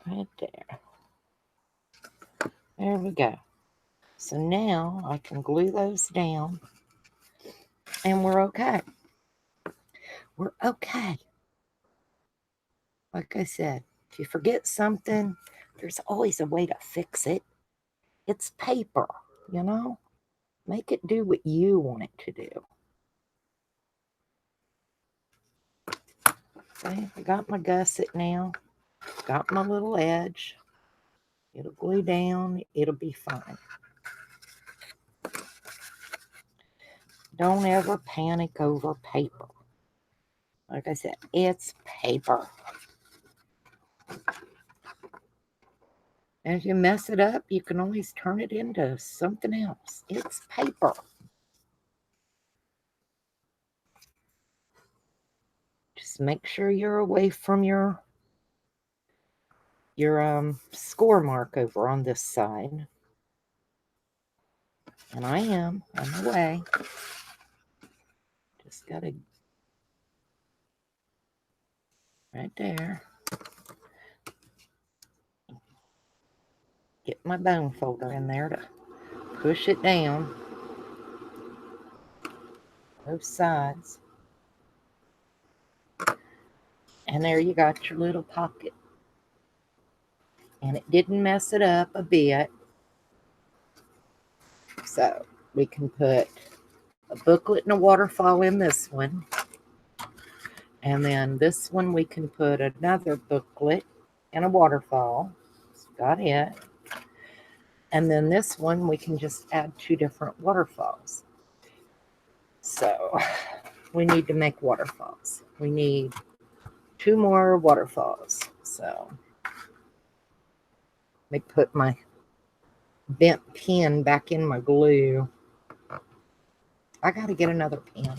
right there. There we go. So now I can glue those down and we're okay. We're okay. Like I said, if you forget something, there's always a way to fix it. It's paper, you know? Make it do what you want it to do. See, I got my gusset now. Got my little edge. It'll glue down. It'll be fine. Don't ever panic over paper. Like I said, it's paper. And if you mess it up, you can always turn it into something else. It's paper. Just make sure you're away from your score mark over on this side. And I am on the way. Just gotta right there. Get my bone folder in there to push it down both sides. And there you got your little pocket. And it didn't mess it up a bit. So we can put a booklet and a waterfall in this one. And then this one we can put another booklet and a waterfall. That's got it. And then this one we can just add 2 different waterfalls. So we need to make waterfalls. We need 2 more waterfalls. So let me put my bent pen back in my glue. I got to get another pen.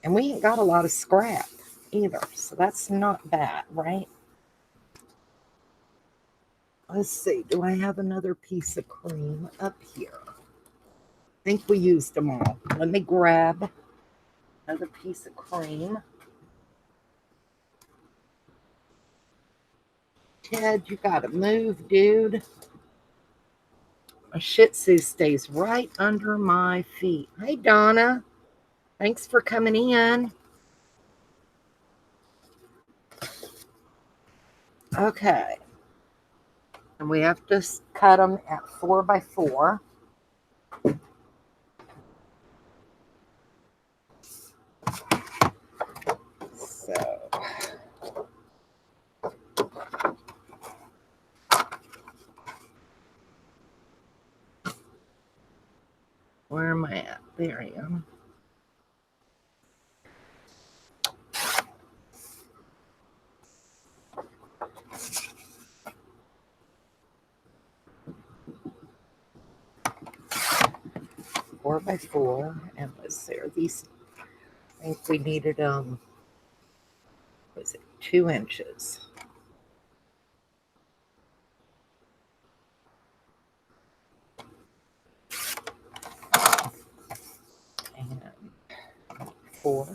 And we ain't got a lot of scrap either. So that's not bad, right? Let's see. Do I have another piece of cream up here? I think we used them all. Let me grab another piece of cream. Ted, you gotta move, dude. My Shih Tzu stays right under my feet. Hey, Donna. Thanks for coming in. Okay. And we have to cut them at 4 by 4. So where am I at? There I am. 4x4, and let's see, are these, I think we needed, was it 2 inches? And 4.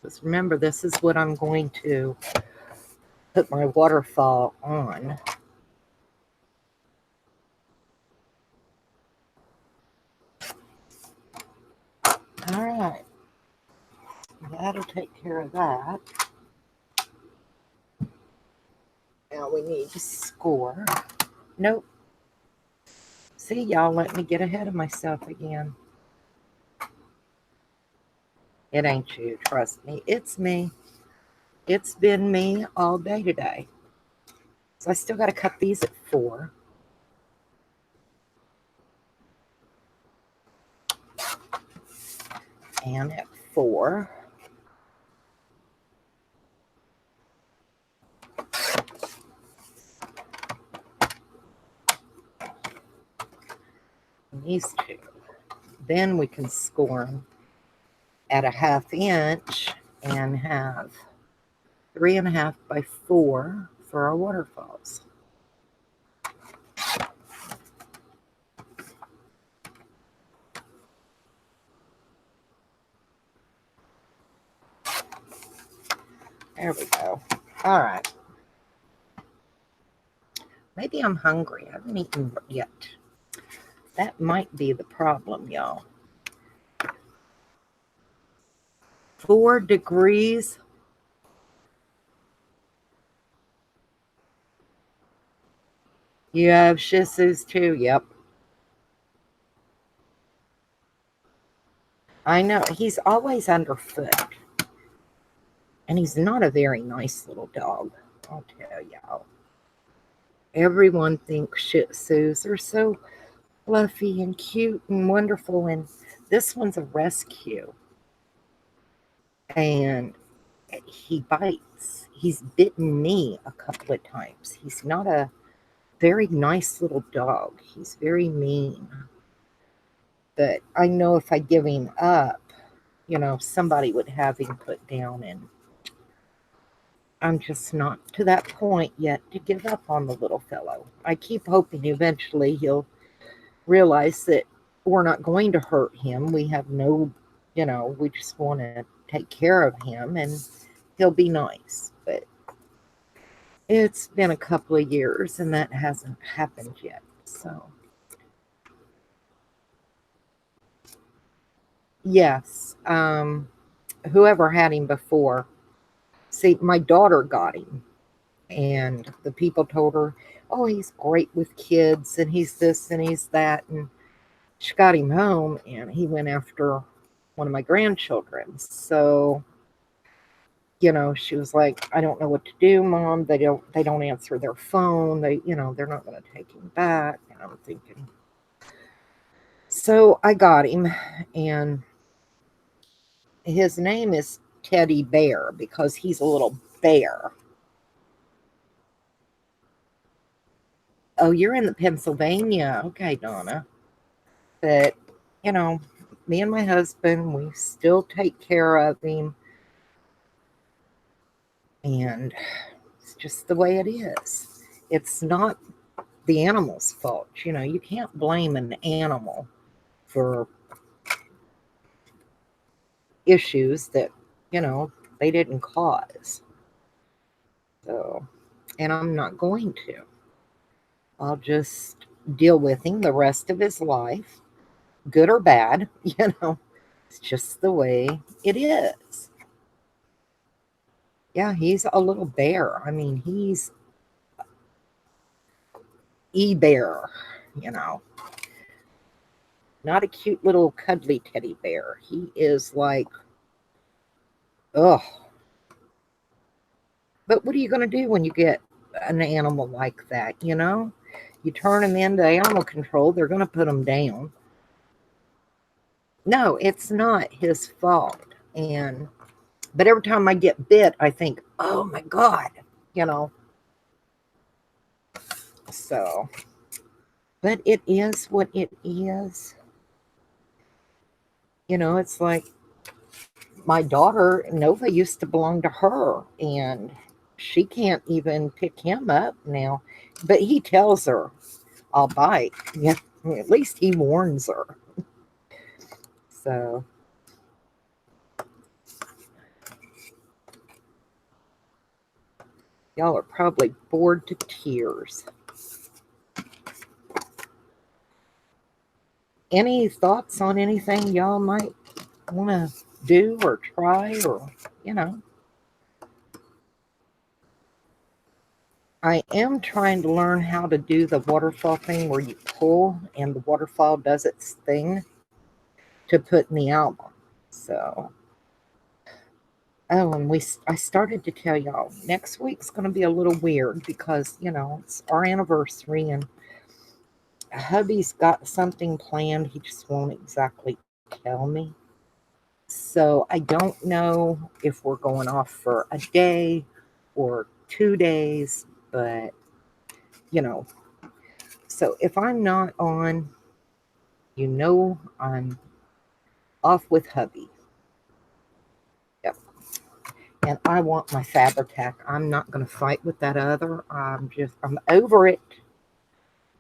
Just remember, this is what I'm going to put my waterfall on. All right, that'll take care of that. Now we need to score. Nope. See, y'all let me get ahead of myself again. It ain't you, trust me. It's me. It's been me all day today. So I still got to cut these at 4. And at 4. And these 2. Then we can score them at a 1/2 inch and have 3.5 by 4 for our waterfalls. There we go. All right. Maybe I'm hungry. I haven't eaten yet. That might be the problem, y'all. 4 degrees. You have Shih Tzus too? Yep. I know. He's always underfoot. And he's not a very nice little dog, I'll tell y'all. Everyone thinks Shih Tzus are so fluffy and cute and wonderful, and this one's a rescue. And he bites. He's bitten me a couple of times. He's not a very nice little dog. He's very mean. But I know if I give him up, somebody would have him put down, and I'm just not to that point yet to give up on the little fellow. I keep hoping eventually he'll realize that we're not going to hurt him. We have no, we just want to take care of him and he'll be nice. But it's been a couple of years and that hasn't happened yet. So, yes, whoever had him before. See, my daughter got him, and the people told her, oh, he's great with kids, and he's this and he's that. And she got him home, and he went after one of my grandchildren. So, she was like, I don't know what to do, Mom. They don't answer their phone. They're not going to take him back. And I'm thinking, so I got him, and his name is Teddy Bear because he's a little bear. Oh, you're in the Pennsylvania. Okay, Donna. But, me and my husband, we still take care of him. And it's just the way it is. It's not the animal's fault. You can't blame an animal for issues that, they didn't cause. So, and I'm not going to. I'll just deal with him the rest of his life, good or bad, It's just the way it is. Yeah, he's a little bear. I mean, he's bear, not a cute little cuddly teddy bear. He is like, ugh. But what are you going to do when you get an animal like that, You turn them into animal control, they're going to put them down. No, it's not his fault. But every time I get bit, I think, oh my God, So But it is what it is. It's like my daughter, Nova, used to belong to her, and she can't even pick him up now. But he tells her, I'll bite. Yeah, at least he warns her. So, y'all are probably bored to tears. Any thoughts on anything y'all might want to do or try, or, you know? I am trying to learn how to do the waterfall thing where you pull and the waterfall does its thing to put in the album. So, oh, and I started to tell y'all next week's going to be a little weird because, it's our anniversary and hubby's got something planned. He just won't exactly tell me. So I don't know if we're going off for a day or 2 days, but, you know, so if I'm not on, I'm off with hubby. Yep. And I want my Fabri-Tac. I'm not going to fight with that other. I'm over it.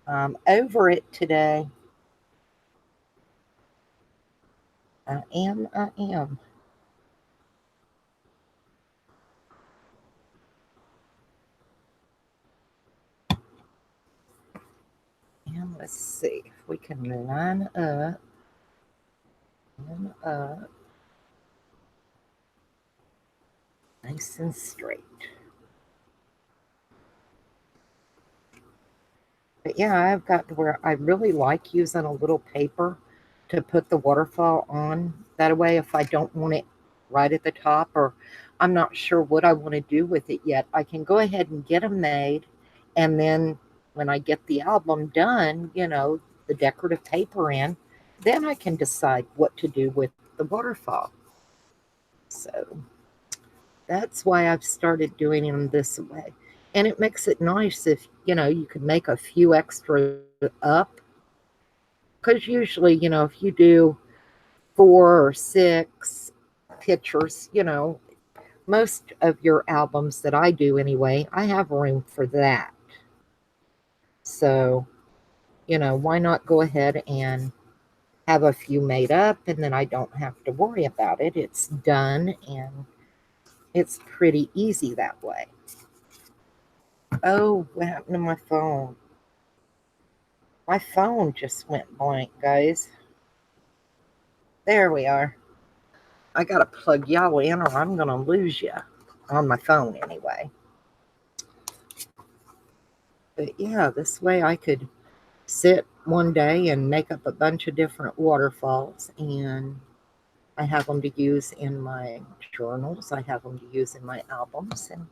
I'm over it today. I am. And let's see if we can line up nice and straight. But yeah, I've got to where I really like using a little paper to put the waterfall on. That way, if I don't want it right at the top or I'm not sure what I want to do with it yet, I can go ahead and get them made. And then when I get the album done, the decorative paper in, then I can decide what to do with the waterfall. So that's why I've started doing them this way. And it makes it nice if, you can make a few extra up. Because usually, if you do 4 or 6 pictures, most of your albums that I do anyway, I have room for that. So, why not go ahead and have a few made up and then I don't have to worry about it. It's done and it's pretty easy that way. Oh, what happened to my phone? My phone just went blank, guys. There we are. I gotta plug y'all in or I'm gonna lose you on my phone anyway. But yeah, this way I could sit one day and make up a bunch of different waterfalls, and I have them to use in my journals. I have them to use in my albums. And,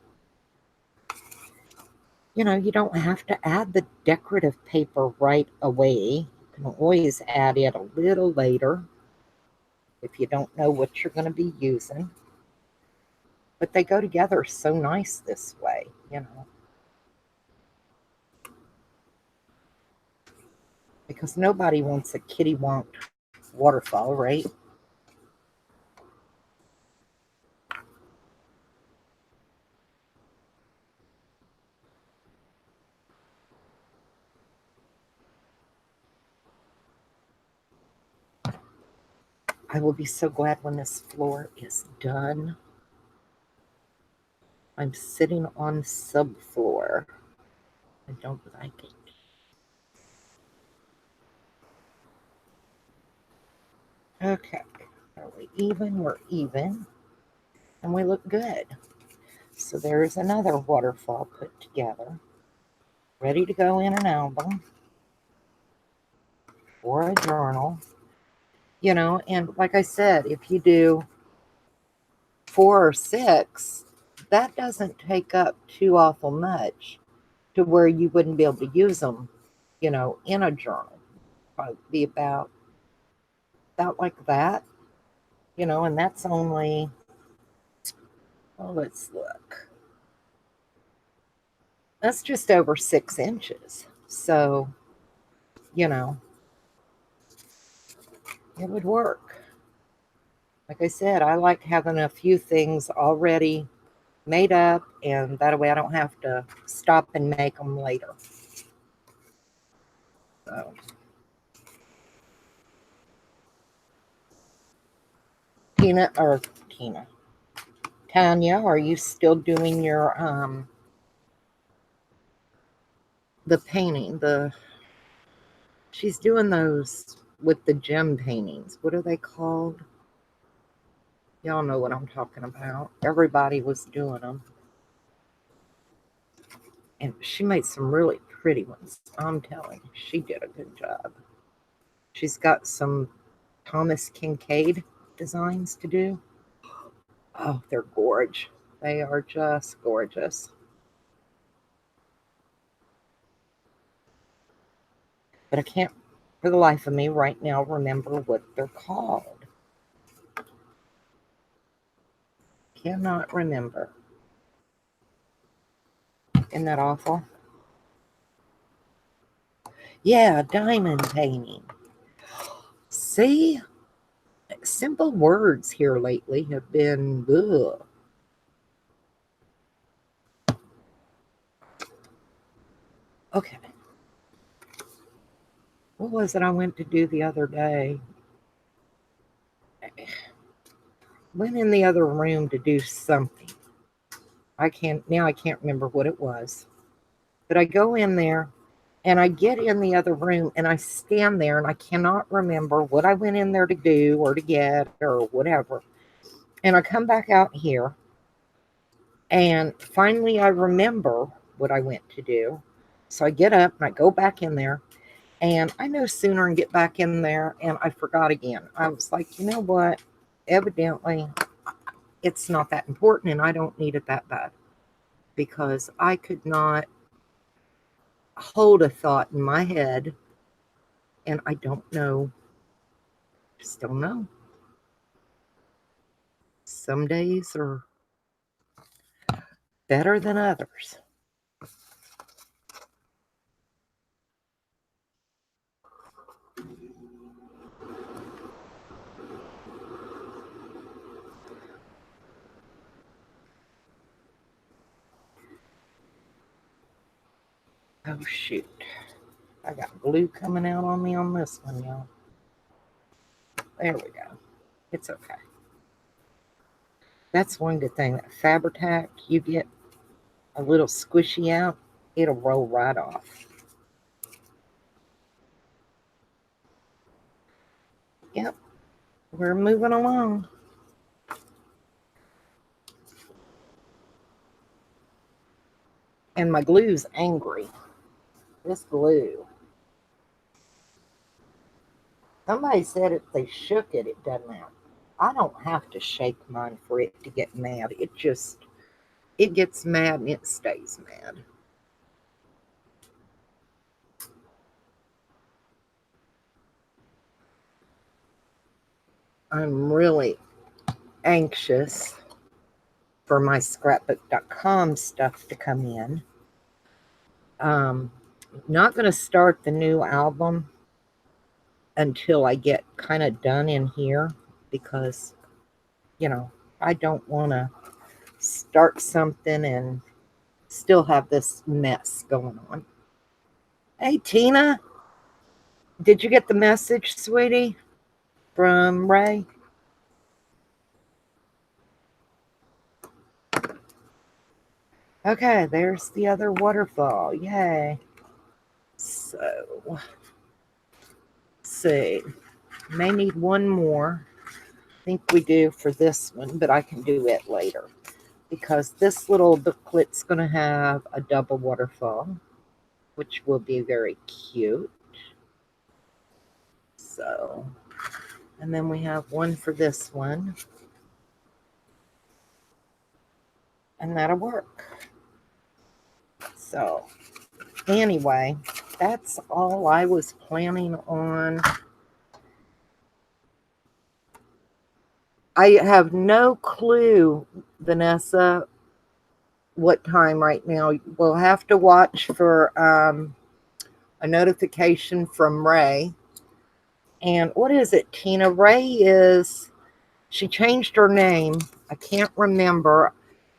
you don't have to add the decorative paper right away. You can always add it a little later if you don't know what you're going to be using. But they go together so nice this way. Because nobody wants a kitty wanked waterfall, right? I will be so glad when this floor is done. I'm sitting on subfloor. I don't like it. Okay. Are we even? We're even. And we look good. So there's another waterfall put together. Ready to go in an album or a journal. And like I said, if you do 4 or 6, that doesn't take up too awful much to where you wouldn't be able to use them, in a journal. Probably be about like that, and that's only, well, let's look. That's just over 6 inches. So, you know, it would work. Like I said, I like having a few things already made up, and that way I don't have to stop and make them later. So, Tina, Tanya, are you still doing your the painting? She's doing those with the gem paintings. What are they called? Y'all know what I'm talking about. Everybody was doing them. And she made some really pretty ones. I'm telling you, she did a good job. She's got some Thomas Kincaid designs to do. Oh, they're gorgeous. They are just gorgeous. But I can't, for the life of me right now, remember what they're called. Cannot remember. Isn't that awful? Yeah, diamond painting. See? Simple words here lately have been ugh. Okay. What was it I went to do the other day? Went in the other room to do something. I can't remember what it was. But I go in there and I get in the other room and I stand there and I cannot remember what I went in there to do or to get or whatever. And I come back out here and finally I remember what I went to do. So I get up and I go back in there and I no sooner and get back in there and I forgot again. I was like, you know what? Evidently it's not that important and I don't need it that bad, because I could not hold a thought in my head and I don't know. Just don't know. Some days are better than others. Oh, shoot. I got glue coming out on me on this one, y'all. There we go. It's okay. That's one good thing. That Fabri-Tac, you get a little squishy out, it'll roll right off. Yep, we're moving along. And my glue's angry. This glue. Somebody said if they shook it, it doesn't matter. I don't have to shake mine for it to get mad. It gets mad and it stays mad. I'm really anxious for my scrapbook.com stuff to come in. Not going to start the new album until I get kind of done in here, because, I don't want to start something and still have this mess going on. Hey, Tina, did you get the message, sweetie, from Ray? Okay, there's the other waterfall. Yay. So, let's see. May need one more. I think we do for this one, but I can do it later, because this little booklet's going to have a double waterfall, which will be very cute. So, and then we have one for this one, and that'll work. So, anyway, that's all I was planning on. I have no clue, Vanessa, what time right now. We'll have to watch for a notification from Ray. And what is it, Tina? Ray is, she changed her name. I can't remember.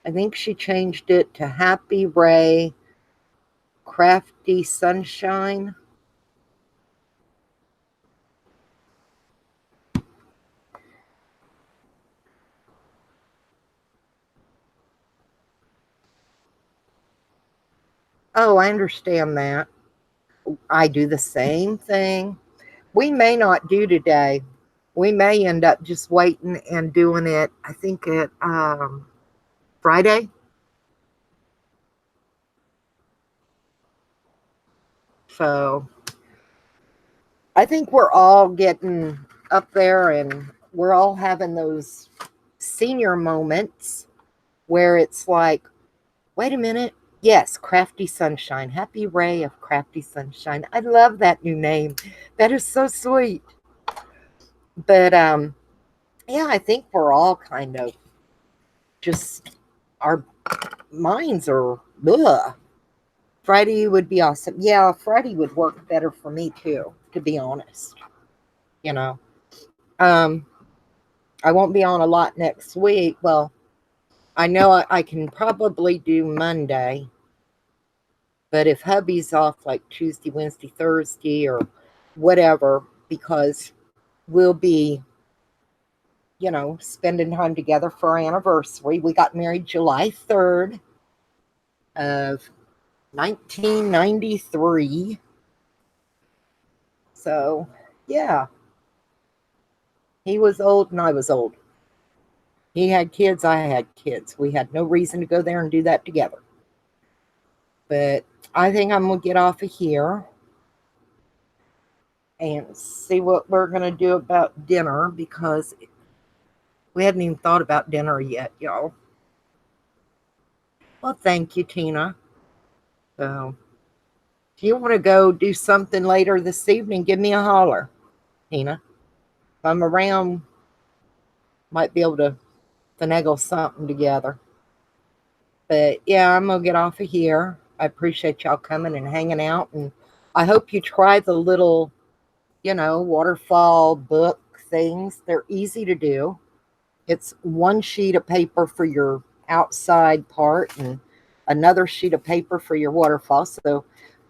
I think she changed it to Happy Ray Crafty Sunshine. Oh, I understand that. I do the same thing. We may not do today. We may end up just waiting and doing it, I think, at Friday. So I think we're all getting up there and we're all having those senior moments where it's like, wait a minute. Yes, Crafty Sunshine. Happy Ray of Crafty Sunshine. I love that new name. That is so sweet. But yeah, I think we're all kind of just, our minds are ugh. Friday would be awesome. Yeah, Friday would work better for me too, to be honest. You know. Um I won't be on a lot next week. Well, I know I can probably do Monday, but if hubby's off like Tuesday, Wednesday, Thursday, or whatever, because we'll be, spending time together for our anniversary. We got married July 3rd of 1993. So, yeah, he was old and I was old. He had kids, I had kids. We had no reason to go there and do that together. But I think I'm going to get off of here and see what we're going to do about dinner, because we hadn't even thought about dinner yet, y'all. Well, thank you, Tina. So, if you want to go do something later this evening, give me a holler, Tina. If I'm around, might be able to finagle something together. But yeah, I'm going to get off of here. I appreciate y'all coming and hanging out. And I hope you try the little, waterfall book things. They're easy to do. It's one sheet of paper for your outside part and another sheet of paper for your waterfall. So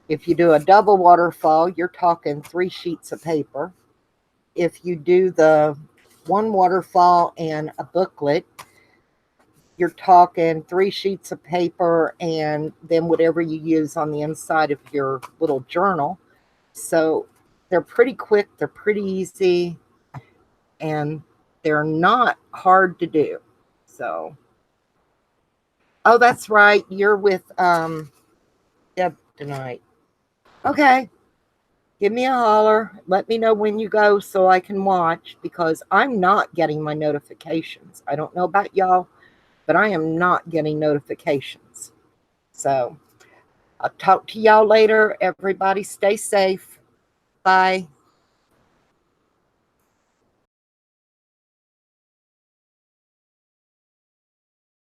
if you do a double waterfall, you're talking 3 sheets of paper. If you do the one waterfall and a booklet, you're talking 3 sheets of paper and then whatever you use on the inside of your little journal. So they're pretty quick, they're pretty easy, and they're not hard to do. So, oh, that's right. You're with Deb tonight. Okay. Give me a holler. Let me know when you go so I can watch, because I'm not getting my notifications. I don't know about y'all, but I am not getting notifications. So I'll talk to y'all later. Everybody stay safe. Bye.